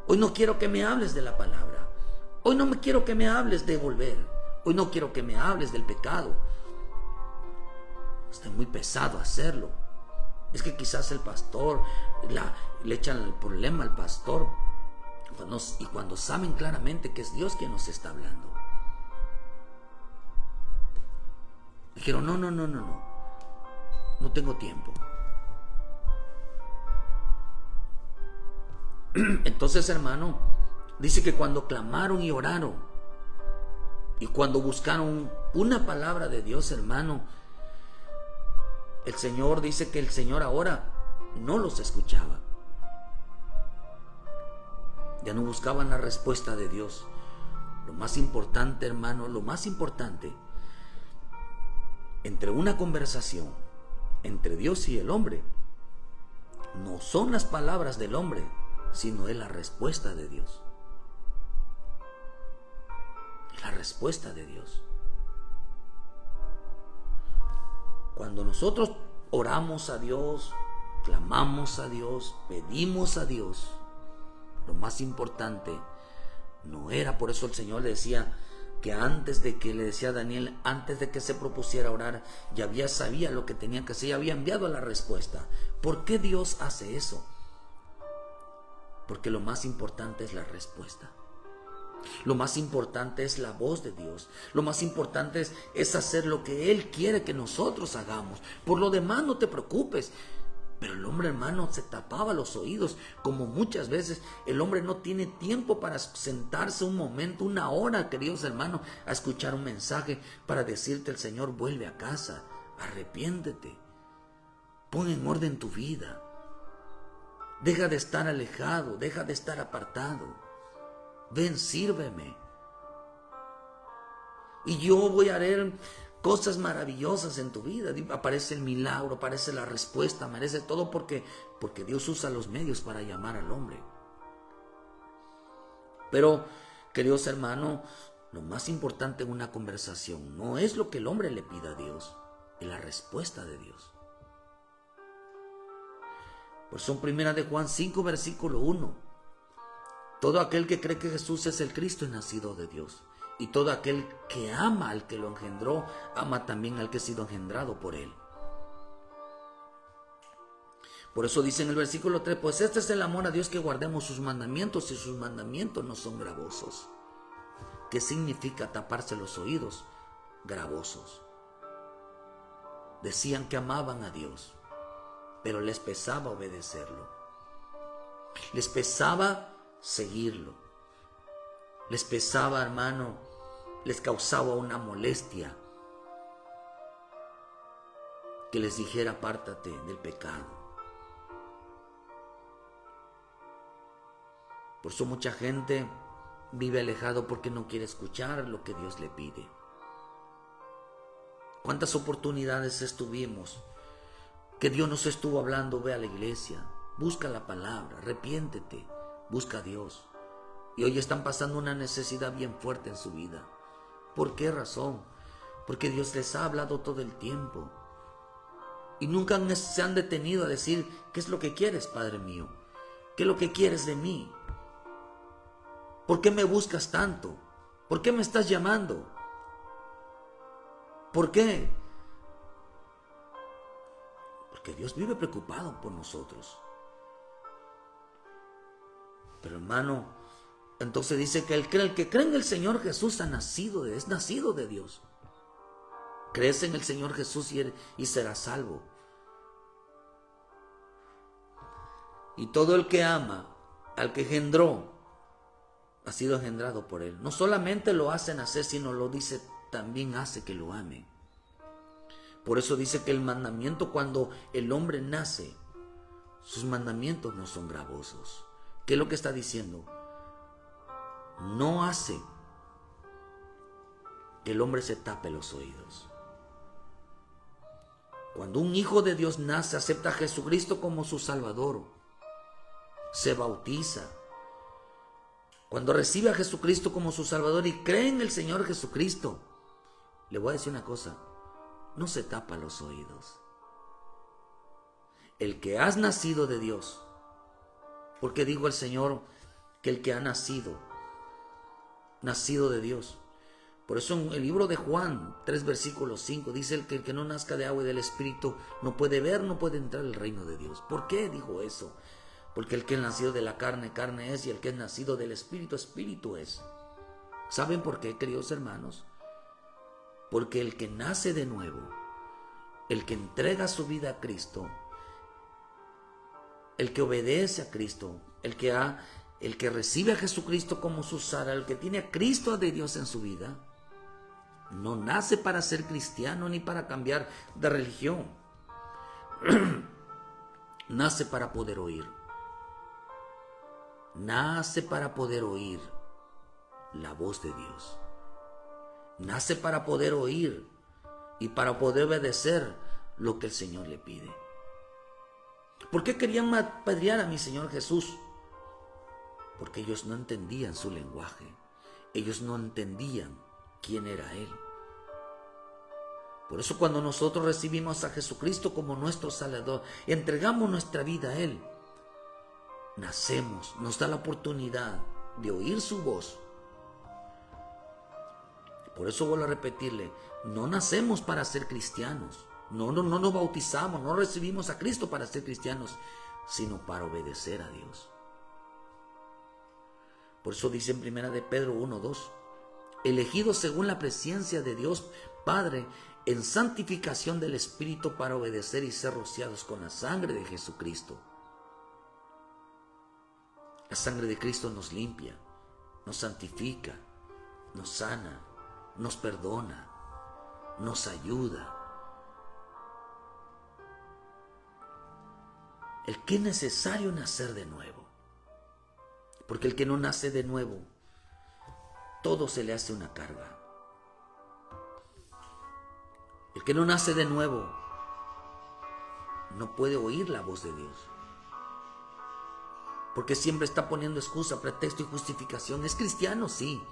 Hoy no quiero que me hables de la palabra. Hoy no me quiero que me hables de volver. Hoy no quiero que me hables del pecado. Está muy pesado hacerlo. Es que quizás el pastor le echan el problema al pastor. Y cuando saben claramente que es Dios quien nos está hablando. Dijeron, no tengo tiempo. Entonces, hermano, dice que cuando clamaron y oraron, y cuando buscaron una palabra de Dios, hermano, el Señor dice que el Señor ahora no los escuchaba. Ya no buscaban la respuesta de Dios. Lo más importante, hermano, lo más importante entre una conversación entre Dios y el hombre no son las palabras del hombre, sino es la respuesta de Dios. La respuesta de Dios. Cuando nosotros oramos a Dios, clamamos a Dios, pedimos a Dios, lo más importante no era, por eso el Señor le decía que le decía a Daniel, antes de que se propusiera orar, ya sabía lo que tenía que hacer, ya había enviado la respuesta. ¿Por qué Dios hace eso? Porque lo más importante es la respuesta. Lo más importante es la voz de Dios. Lo más importante es hacer lo que Él quiere que nosotros hagamos. Por lo demás no te preocupes. Pero el hombre, hermano, se tapaba los oídos. Como muchas veces el hombre no tiene tiempo para sentarse un momento, una hora, queridos hermanos, a escuchar un mensaje para decirte el Señor, vuelve a casa, arrepiéntete, pon en orden tu vida. Deja de estar alejado, deja de estar apartado. Ven, sírveme. Y yo voy a hacer cosas maravillosas en tu vida. Aparece el milagro, aparece la respuesta, merece todo porque Dios usa los medios para llamar al hombre. Pero, queridos hermanos, lo más importante en una conversación no es lo que el hombre le pida a Dios, es la respuesta de Dios. Por eso en 1 de Juan 5, versículo 1. Todo aquel que cree que Jesús es el Cristo es nacido de Dios. Y todo aquel que ama al que lo engendró, ama también al que ha sido engendrado por él. Por eso dice en el versículo 3, pues este es el amor a Dios, que guardemos sus mandamientos, y sus mandamientos no son gravosos. ¿Qué significa taparse los oídos? Gravosos. Decían que amaban a Dios, pero les pesaba obedecerlo. Les pesaba seguirlo. Les pesaba, hermano, les causaba una molestia que les dijera, apártate del pecado. Por eso mucha gente vive alejado porque no quiere escuchar lo que Dios le pide. ¿Cuántas oportunidades estuvimos que Dios nos estuvo hablando? Ve a la iglesia, busca la palabra, arrepiéntete, busca a Dios. Y hoy están pasando una necesidad bien fuerte en su vida. ¿Por qué razón? Porque Dios les ha hablado todo el tiempo. y nunca se han detenido a decir: ¿qué es lo que quieres, Padre mío? ¿Qué es lo que quieres de mí? ¿Por qué me buscas tanto? ¿Por qué me estás llamando? ¿Por qué? Porque Dios vive preocupado por nosotros. Pero hermano, entonces dice que el que cree en el Señor Jesús es nacido de Dios. Crees en el Señor Jesús y serás salvo. Y todo el que ama al que engendró ha sido engendrado por Él. No solamente lo hace nacer, sino lo dice, también hace que lo ame. Por eso dice que el mandamiento, cuando el hombre nace, sus mandamientos no son gravosos. ¿Qué es lo que está diciendo? No hace que el hombre se tape los oídos. Cuando un hijo de Dios nace, acepta a Jesucristo como su Salvador, se bautiza. Cuando recibe a Jesucristo como su Salvador y cree en el Señor Jesucristo, le voy a decir una cosa: no se tapa los oídos. El que has nacido de Dios, porque dijo el Señor que el que ha nacido de Dios. Por eso en el libro de Juan 3 versículo 5 dice: el que no nazca de agua y del Espíritu no puede ver, no puede entrar al reino de Dios. ¿Por qué dijo eso? Porque el que es nacido de la carne, carne es, y el que es nacido del Espíritu, Espíritu es. ¿Saben por qué, queridos hermanos? Porque el que nace de nuevo, el que entrega su vida a Cristo, el que obedece a Cristo, el que recibe a Jesucristo como su Salvador, el que tiene a Cristo de Dios en su vida, no nace para ser cristiano ni para cambiar de religión. Nace para poder oír. Nace para poder oír la voz de Dios. Nace para poder oír y para poder obedecer lo que el Señor le pide. ¿Por qué querían apedrear a mi Señor Jesús? Porque ellos no entendían su lenguaje. Ellos no entendían quién era Él. Por eso cuando nosotros recibimos a Jesucristo como nuestro Salvador, entregamos nuestra vida a Él, nacemos, nos da la oportunidad de oír su voz. Por eso vuelvo a repetirle: no nacemos para ser cristianos. No nos bautizamos, no recibimos a Cristo para ser cristianos, sino para obedecer a Dios. Por eso dice en 1 de Pedro 1:2: elegidos según la presencia de Dios Padre, en santificación del Espíritu, para obedecer y ser rociados con la sangre de Jesucristo. La sangre de Cristo nos limpia, nos santifica, nos sana, nos perdona, nos ayuda. El que es necesario nacer de nuevo. Porque el que no nace de nuevo, todo se le hace una carga. El que no nace de nuevo no puede oír la voz de Dios. Porque siempre está poniendo excusa, pretexto y justificación. Es cristiano, sí,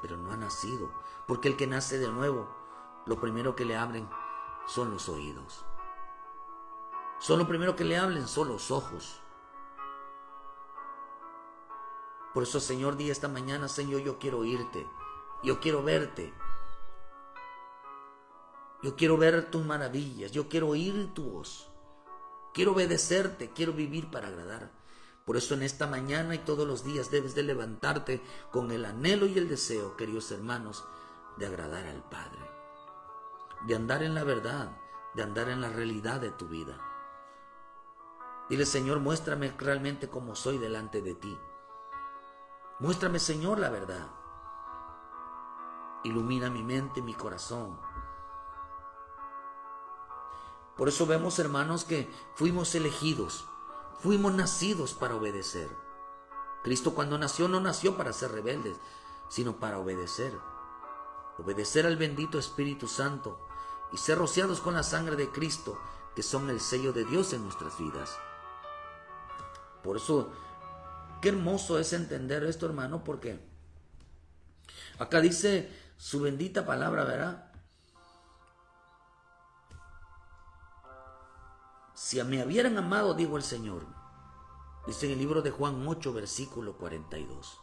pero no ha nacido. Porque el que nace de nuevo, lo primero que le abren son los oídos. Lo primero que le hablen son los ojos. Por eso, Señor, di esta mañana: Señor, yo quiero oírte, yo quiero verte, yo quiero ver tus maravillas, yo quiero oír tu voz, quiero obedecerte, quiero vivir para agradar. Por eso en esta mañana y todos los días debes de levantarte con el anhelo y el deseo, queridos hermanos, de agradar al Padre, de andar en la verdad, de andar en la realidad de tu vida. Dile: Señor, muéstrame realmente cómo soy delante de ti. Muéstrame, Señor, la verdad. Ilumina mi mente, mi corazón. Por eso vemos, hermanos, que fuimos elegidos, fuimos nacidos para obedecer. Cristo, cuando nació, no nació para ser rebeldes, sino para obedecer. Obedecer al bendito Espíritu Santo y ser rociados con la sangre de Cristo, que son el sello de Dios en nuestras vidas. Por eso, qué hermoso es entender esto, hermano, porque acá dice su bendita palabra, ¿verdad? Si me hubieran amado, dijo el Señor, dice en el libro de Juan 8, versículo 42,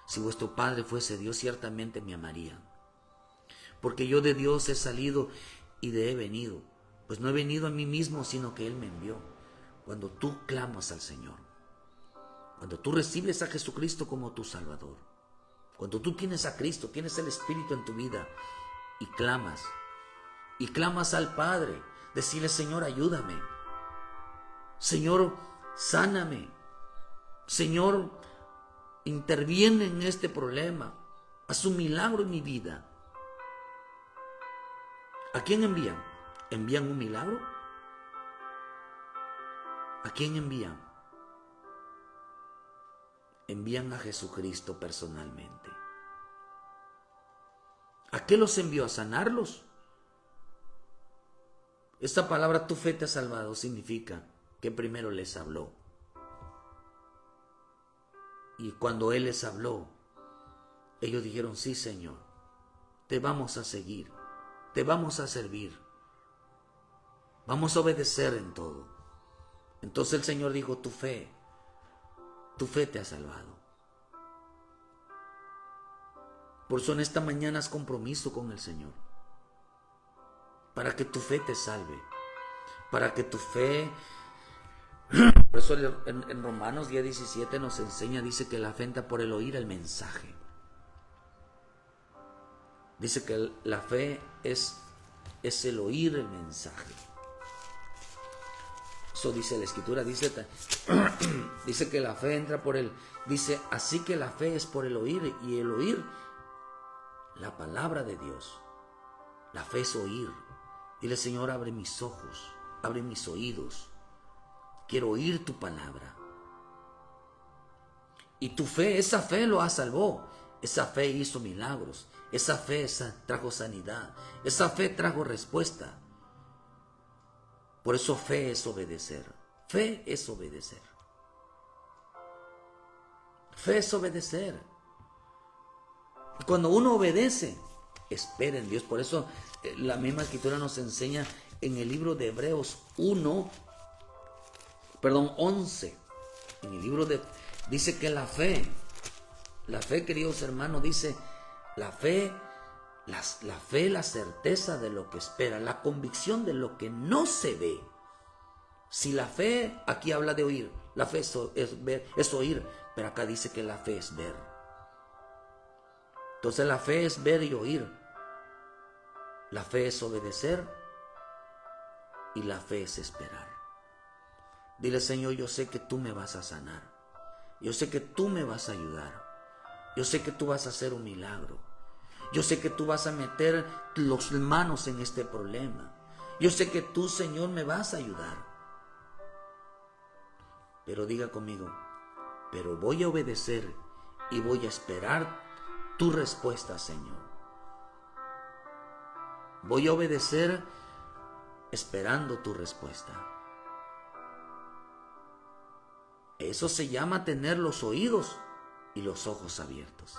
si vuestro Padre fuese Dios, ciertamente me amaría. Porque yo de Dios he salido y de he venido. Pues no he venido a mí mismo, sino que Él me envió. Cuando tú clamas al Señor, cuando tú recibes a Jesucristo como tu Salvador, cuando tú tienes a Cristo, tienes el Espíritu en tu vida y clamas al Padre, decirle: Señor, ayúdame. Señor, sáname. Señor, interviene en este problema. Haz un milagro en mi vida. ¿A quién envían? ¿Envían un milagro? ¿A quién envían? Envían a Jesucristo personalmente. ¿A qué los envió? ¿A sanarlos? Esta palabra "tu fe te ha salvado" significa que primero les habló. Y cuando Él les habló, ellos dijeron: sí, Señor, te vamos a seguir, te vamos a servir, vamos a obedecer en todo. Entonces el Señor dijo: tu fe te ha salvado. Por eso en esta mañana haz compromiso con el Señor, para que tu fe te salve, para que tu fe... Por eso en Romanos 10:17 nos enseña, dice que la fe entra por el oír el mensaje. Dice que la fe es el oír el mensaje. Eso dice la Escritura, dice que la fe entra por el... Dice, así que la fe es por el oír, y el oír la palabra de Dios. La fe es oír. Dile: Señor, abre mis ojos, abre mis oídos. Quiero oír tu palabra. Y tu fe, esa fe lo salvó. Esa fe hizo milagros. Esa fe trajo sanidad. Esa fe trajo respuesta. Por eso fe es obedecer. Fe es obedecer. Fe es obedecer. Y cuando uno obedece, espera en Dios. Por eso la misma Escritura nos enseña en el libro de Hebreos 11. En el libro dice que la fe, queridos hermanos, dice la fe, la certeza de lo que espera, la convicción de lo que no se ve. Si la fe, aquí habla de oír, la fe es ver, es oír, pero acá dice que la fe es ver. Entonces la fe es ver y oír. La fe es obedecer y la fe es esperar. Dile: Señor, yo sé que tú me vas a sanar. Yo sé que tú me vas a ayudar. Yo sé que tú vas a hacer un milagro. Yo sé que tú vas a meter las manos en este problema. Yo sé que tú, Señor, me vas a ayudar. Pero diga conmigo: pero voy a obedecer y voy a esperar tu respuesta, Señor. Voy a obedecer esperando tu respuesta. Eso se llama tener los oídos y los ojos abiertos.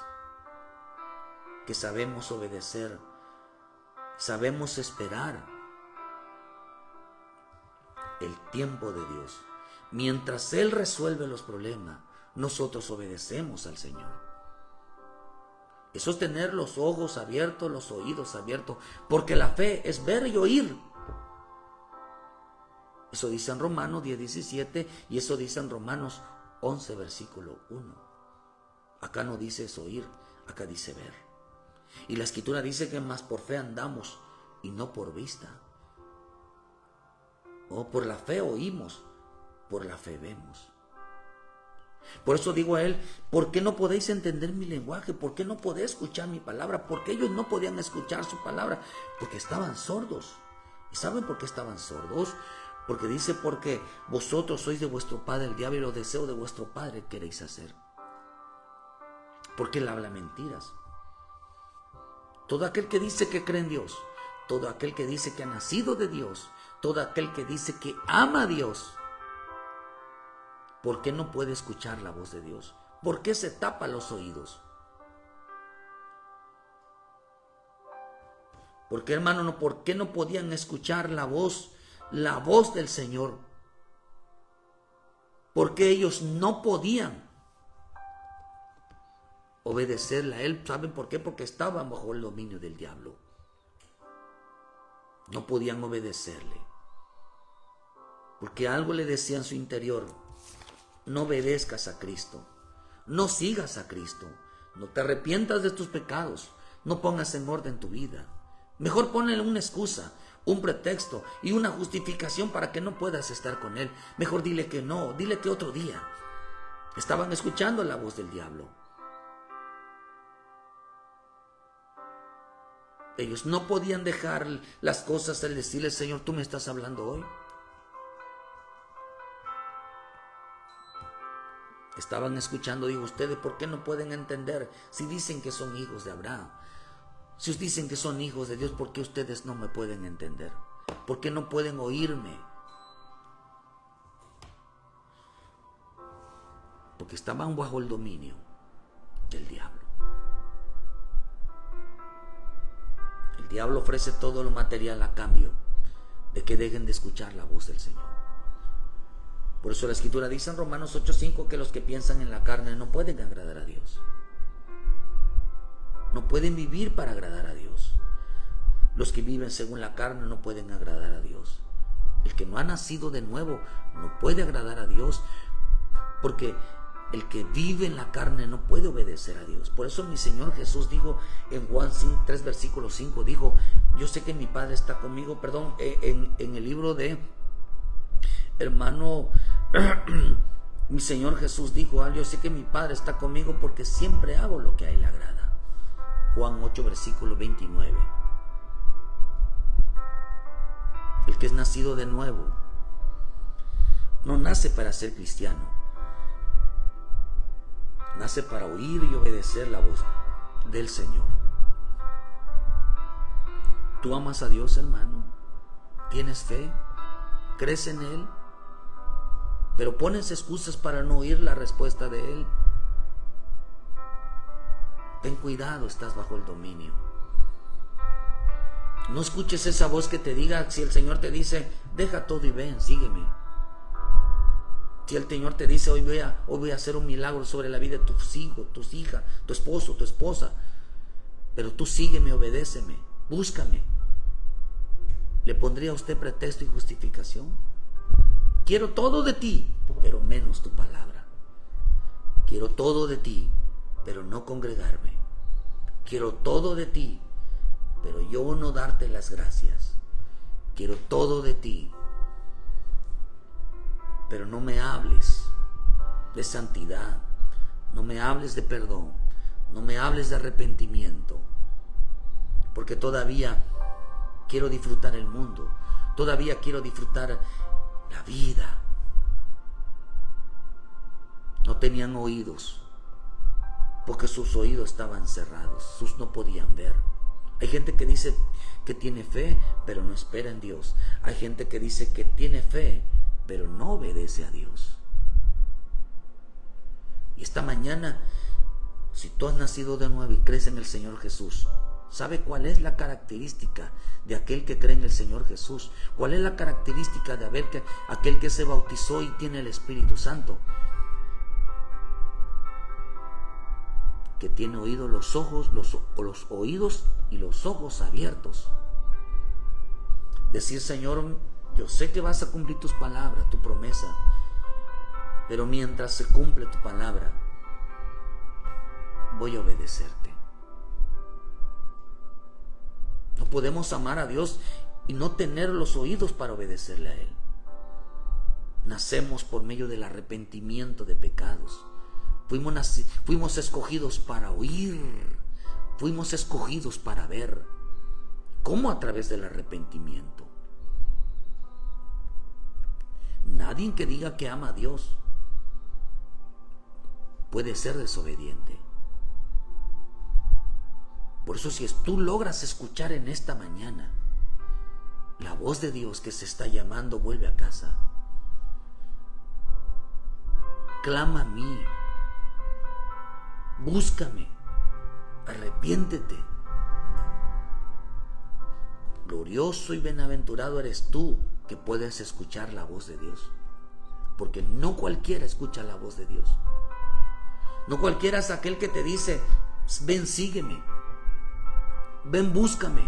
Que sabemos obedecer, sabemos esperar el tiempo de Dios. Mientras Él resuelve los problemas, nosotros obedecemos al Señor. Eso es tener los ojos abiertos, los oídos abiertos, porque la fe es ver y oír. Eso dice en Romanos 10:17 y eso dice en Romanos 11, versículo 1. Acá no dice es oír, acá dice ver. Y la Escritura dice que más por fe andamos y no por vista. O por la fe oímos, por la fe vemos. Por eso digo a él: ¿por qué no podéis entender mi lenguaje? ¿Por qué no podéis escuchar mi palabra? Porque ellos no podían escuchar su palabra, porque estaban sordos. ¿Y saben por qué estaban sordos? Porque dice: porque vosotros sois de vuestro padre el diablo y los deseos de vuestro padre queréis hacer. Porque él habla mentiras. Todo aquel que dice que cree en Dios, todo aquel que dice que ha nacido de Dios, todo aquel que dice que ama a Dios, ¿por qué no puede escuchar la voz de Dios? ¿Por qué se tapa los oídos? ¿Por qué, hermano, por qué no podían escuchar la voz la voz del Señor, porque ellos no podían obedecerle a Él. ¿Saben por qué? Porque estaban bajo el dominio del diablo. No podían obedecerle, porque algo le decía en su interior: no obedezcas a Cristo, no sigas a Cristo, no te arrepientas de tus pecados, no pongas en orden tu vida. Mejor ponle una excusa, un pretexto y una justificación para que no puedas estar con Él. Mejor dile que no, dile que otro día. Estaban escuchando la voz del diablo. Ellos no podían dejar las cosas al decirle: Señor, ¿tú me estás hablando hoy? Estaban escuchando. Digo, ¿ustedes por qué no pueden entender? Si dicen que son hijos de Abraham, si ustedes dicen que son hijos de Dios, ¿por qué ustedes no me pueden entender? ¿Por qué no pueden oírme? Porque estaban bajo el dominio del diablo. El diablo ofrece todo lo material a cambio de que dejen de escuchar la voz del Señor. Por eso la Escritura dice en Romanos 8:5 que los que piensan en la carne no pueden agradar a Dios. No pueden vivir para agradar a Dios. Los que viven según la carne no pueden agradar a Dios. El que no ha nacido de nuevo no puede agradar a Dios, porque el que vive en la carne no puede obedecer a Dios. Por eso mi Señor Jesús dijo en Juan 3 versículo 5, dijo: yo sé que mi Padre está conmigo, en el libro de hermano, mi Señor Jesús dijo: yo sé que mi Padre está conmigo porque siempre hago lo que a Él le agrada. Juan 8 versículo 29. El que es nacido de nuevo no nace para ser cristiano, nace para oír y obedecer la voz del Señor. ¿Tú amas a Dios, hermano? ¿Tienes fe? ¿Crees en Él? Pero pones excusas para no oír la respuesta de Él. Ten cuidado, estás bajo el dominio. No escuches esa voz que te diga, si el Señor te dice: deja todo y ven, sígueme. Si el Señor te dice: hoy voy a hacer un milagro sobre la vida de tus hijos, tus hijas, tu esposo, tu esposa, pero tú sígueme, obedéceme, búscame. ¿Le pondría a usted pretexto y justificación? Quiero todo de ti, pero menos tu palabra. Quiero todo de ti, pero no congregarme. Quiero todo de ti, pero yo no darte las gracias. Quiero todo de ti, pero no me hables de santidad, no me hables de perdón, no me hables de arrepentimiento, porque todavía quiero disfrutar el mundo, todavía quiero disfrutar la vida. No tenían oídos, porque sus oídos estaban cerrados, sus no podían ver. Hay gente que dice que tiene fe, pero no espera en Dios. Hay gente que dice que tiene fe, pero no obedece a Dios. Y esta mañana, si tú has nacido de nuevo y crees en el Señor Jesús, ¿sabe cuál es la característica de aquel que cree en el Señor Jesús? ¿Cuál es la característica de aquel que se bautizó y tiene el Espíritu Santo? Que tiene oídos, los oídos y los ojos abiertos. Decir: Señor, yo sé que vas a cumplir tus palabras, tu promesa, pero mientras se cumple tu palabra, voy a obedecerte. No podemos amar a Dios y no tener los oídos para obedecerle a Él. Nacemos por medio del arrepentimiento de pecados. Fuimos escogidos para oír, fuimos escogidos para ver. ¿Cómo? A través del arrepentimiento. Nadie que diga que ama a Dios puede ser desobediente. Por eso, si tú logras escuchar en esta mañana la voz de Dios que se está llamando: vuelve a casa, clama a mí, búscame, arrepiéntete. Glorioso y bienaventurado eres tú que puedes escuchar la voz de Dios. Porque no cualquiera escucha la voz de Dios. No cualquiera es aquel que te dice: ven, sígueme, ven, búscame.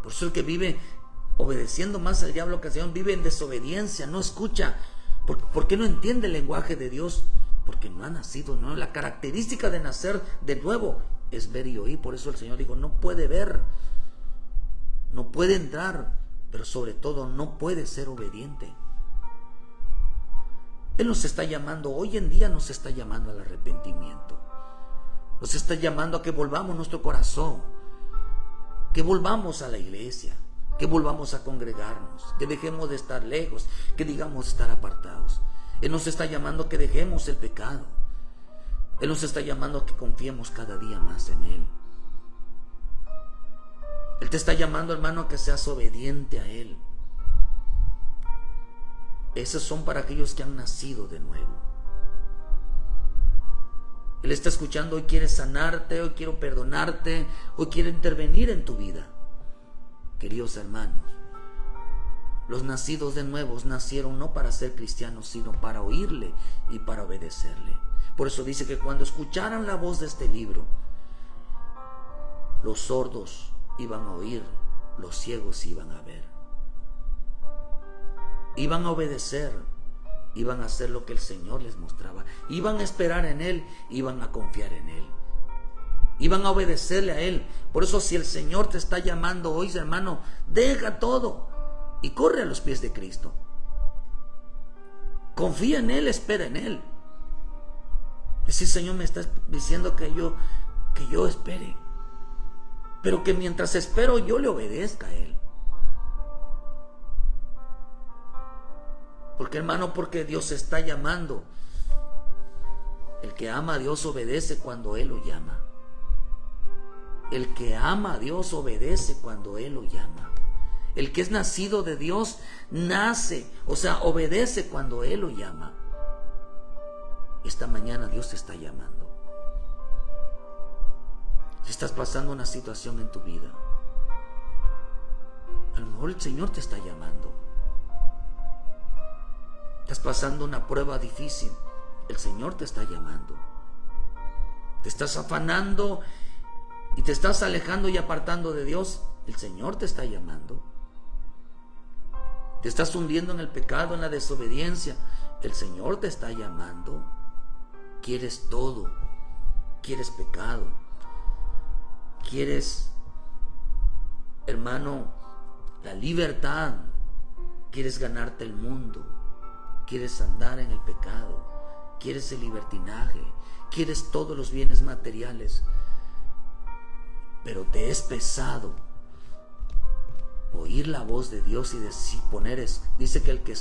Por eso el que vive obedeciendo más al diablo que al Señor vive en desobediencia, no escucha. ¿Por qué no entiende el lenguaje de Dios? Porque no ha nacido, ¿no? La característica de nacer de nuevo es ver y oír. Por eso el Señor dijo: no puede ver, no puede entrar, pero sobre todo no puede ser obediente. Él nos está llamando, hoy en día nos está llamando al arrepentimiento. Nos está llamando a que volvamos nuestro corazón, que volvamos a la iglesia, que volvamos a congregarnos, que dejemos de estar lejos, que digamos estar apartados. Él nos está llamando a que dejemos el pecado. Él nos está llamando a que confiemos cada día más en Él. Él te está llamando, hermano, a que seas obediente a Él. Esos son para aquellos que han nacido de nuevo. Él está escuchando: hoy quiere sanarte, hoy quiero perdonarte, hoy quiere intervenir en tu vida. Queridos hermanos, los nacidos de nuevo nacieron no para ser cristianos, sino para oírle y para obedecerle. Por eso dice que cuando escucharan la voz de este libro, los sordos iban a oír, los ciegos iban a ver. Iban a obedecer, iban a hacer lo que el Señor les mostraba, iban a esperar en Él, iban a confiar en Él, iban a obedecerle a Él. Por eso, si el Señor te está llamando hoy, hermano, deja todo y corre a los pies de Cristo. Confía en Él, espera en Él. Decir: Señor, me estás diciendo que yo espere, pero que mientras espero yo le obedezca a Él. Porque, hermano, porque Dios está llamando. El que ama a Dios obedece cuando Él lo llama. El que ama a Dios obedece cuando Él lo llama. El que es nacido de Dios nace, o sea, obedece cuando Él lo llama. Esta mañana Dios te está llamando. Si estás pasando una situación en tu vida, a lo mejor el Señor te está llamando. Estás pasando una prueba difícil, el Señor te está llamando. Te estás afanando y te estás alejando y apartando de Dios, el Señor te está llamando. Te estás hundiendo en el pecado, en la desobediencia, el Señor te está llamando. Quieres todo, quieres pecado, quieres, hermano, la libertad, quieres ganarte el mundo, quieres andar en el pecado, quieres el libertinaje, quieres todos los bienes materiales, pero te es pesado oír la voz de Dios y dice que el que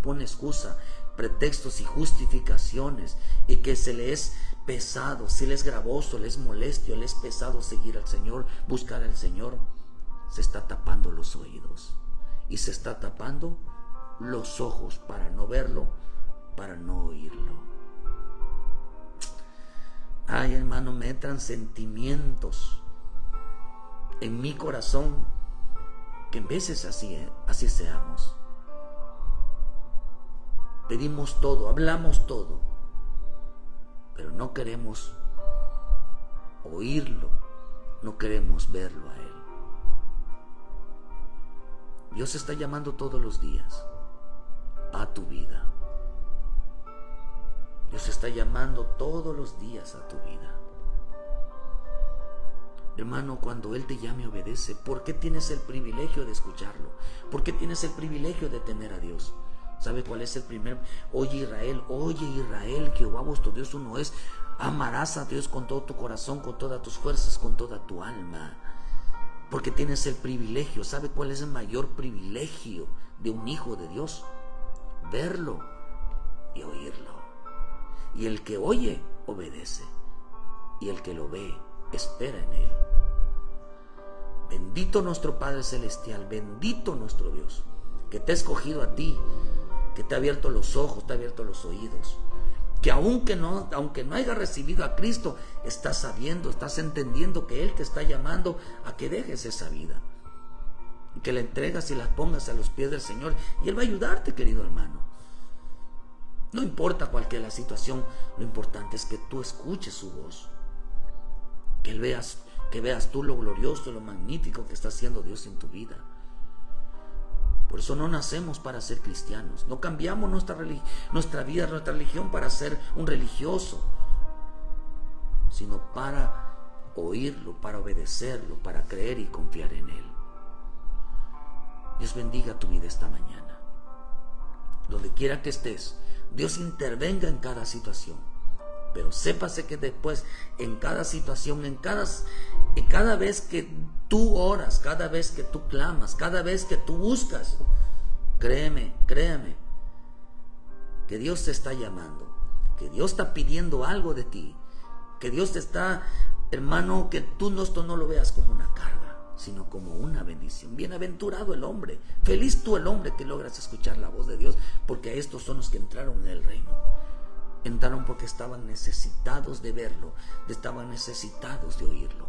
pone excusa, pretextos y justificaciones, y que se le es pesado, se le es gravoso, le es molesto, le es pesado seguir al Señor, buscar al Señor, se está tapando los oídos y se está tapando los ojos para no verlo, para no oírlo. Ay, hermano, me entran sentimientos en mi corazón que en veces así seamos. Pedimos todo, hablamos todo, pero no queremos oírlo, no queremos verlo a Él. Dios está llamando todos los días a tu vida. Dios está llamando todos los días a tu vida. Hermano, cuando Él te llame, obedece. ¿Por qué tienes el privilegio de escucharlo? ¿Por qué tienes el privilegio de temer a Dios? ¿Sabe cuál es el primer? Oye Israel, Jehová vuestro Dios uno es. Amarás a Dios con todo tu corazón, con todas tus fuerzas, con toda tu alma. Porque tienes el privilegio. ¿Sabe cuál es el mayor privilegio de un hijo de Dios? Verlo y oírlo. Y el que oye, obedece. Y el que lo ve, espera en Él. Bendito nuestro Padre Celestial, bendito nuestro Dios, que te ha escogido a ti, que te ha abierto los ojos, te ha abierto los oídos, que aunque no hayas recibido a Cristo, estás sabiendo, estás entendiendo que Él te está llamando a que dejes esa vida, que la entregas y las pongas a los pies del Señor, y Él va a ayudarte, querido hermano. No importa cuál que la situación, lo importante es que tú escuches su voz, que veas tú lo glorioso, lo magnífico que está haciendo Dios en tu vida. Por eso no nacemos para ser cristianos, no cambiamos nuestra vida, nuestra religión para ser un religioso, sino para oírlo, para obedecerlo, para creer y confiar en Él. Dios bendiga tu vida esta mañana. Donde quiera que estés, Dios intervenga en cada situación. Pero sépase que después, en cada situación, en cada vez que tú oras, cada vez que tú clamas, cada vez que tú buscas, créeme, que Dios te está llamando, que Dios está pidiendo algo de ti, que Dios te está, hermano, que tú esto no lo veas como una carga, sino como una bendición. Bienaventurado el hombre, feliz tú el hombre que logras escuchar la voz de Dios, porque a estos son los que entraron en el reino. Entraron porque estaban necesitados de verlo, estaban necesitados de oírlo.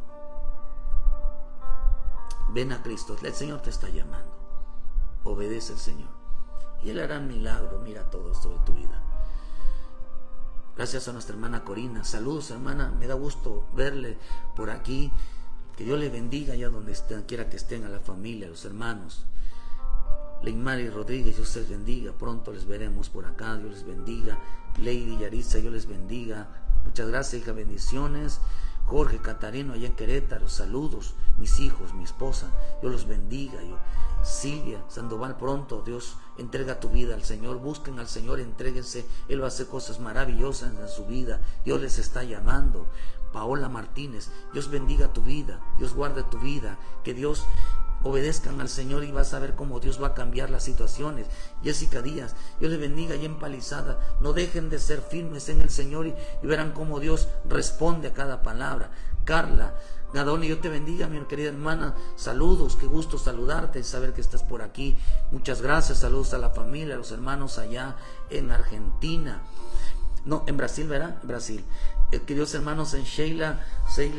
Ven a Cristo, el Señor te está llamando. Obedece al Señor y Él hará un milagro. Mira todo sobre tu vida. Gracias a nuestra hermana Corina. Saludos, hermana, me da gusto verle por aquí. Que Dios le bendiga allá donde estén, quiera que estén, a la familia, a los hermanos. Leymari Rodríguez, Dios les bendiga. Pronto les veremos por acá, Dios les bendiga. Lady Yaritza, Dios les bendiga. Muchas gracias, hija, bendiciones. Jorge Catarino, allá en Querétaro, saludos. Mis hijos, mi esposa, Dios los bendiga. Silvia Sandoval, pronto Dios entrega tu vida al Señor. Busquen al Señor, entréguense. Él va a hacer cosas maravillosas en su vida. Dios les está llamando. Paola Martínez, Dios bendiga tu vida, Dios guarde tu vida, que Dios obedezcan al Señor y vas a ver cómo Dios va a cambiar las situaciones. Jessica Díaz, Dios les bendiga y empalizada. No dejen de ser firmes en el Señor y verán cómo Dios responde a cada palabra. Carla Gadoni, Dios te bendiga, mi querida hermana. Saludos, qué gusto saludarte y saber que estás por aquí. Muchas gracias, saludos a la familia, a los hermanos allá en Argentina. No, en Brasil, ¿verdad? En Brasil. Queridos hermanos en Sheila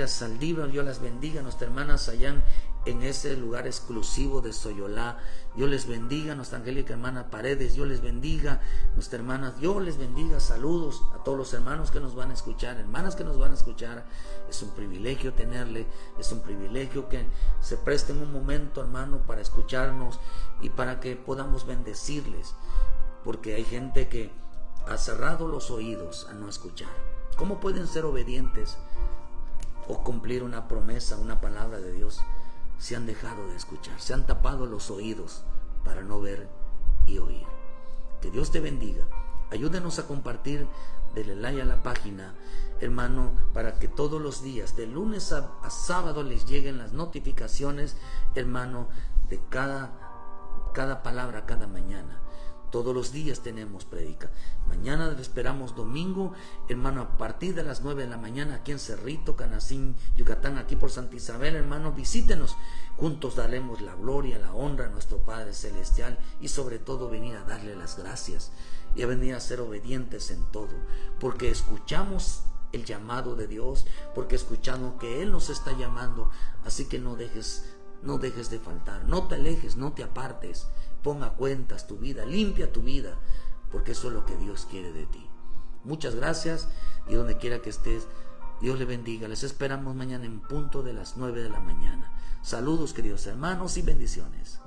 Saldívar, Dios las bendiga. Nuestras hermanas allá en ese lugar exclusivo de Soyolá, Dios les bendiga. Nuestra angélica hermana Paredes, Dios les bendiga. Nuestras hermanas, Dios les bendiga. Saludos a todos los hermanos que nos van a escuchar, hermanas que nos van a escuchar. Es un privilegio tenerle, es un privilegio que se presten un momento, hermano, para escucharnos y para que podamos bendecirles, porque hay gente que ha cerrado los oídos a no escuchar. ¿Cómo pueden ser obedientes o cumplir una promesa, una palabra de Dios, si han dejado de escuchar, se han tapado los oídos para no ver y oír? Que Dios te bendiga. Ayúdenos a compartir, denle like a la página, hermano, para que todos los días, de lunes a sábado, les lleguen las notificaciones, hermano, de cada palabra, cada mañana. Todos los días tenemos prédica. Mañana le esperamos domingo, hermano, a partir de las 9 de la mañana, aquí en Cerrito, Canacín, Yucatán, aquí por Santa Isabel, hermano, visítenos. Juntos daremos la gloria, la honra a nuestro Padre Celestial y sobre todo venir a darle las gracias y a venir a ser obedientes en todo, porque escuchamos el llamado de Dios, porque escuchamos que Él nos está llamando. Así que no dejes de faltar, no te alejes, no te apartes. Ponga cuentas tu vida, limpia tu vida, porque eso es lo que Dios quiere de ti. Muchas gracias y donde quiera que estés, Dios le bendiga. Les esperamos mañana en punto de las 9 de la mañana. Saludos, queridos hermanos, y bendiciones.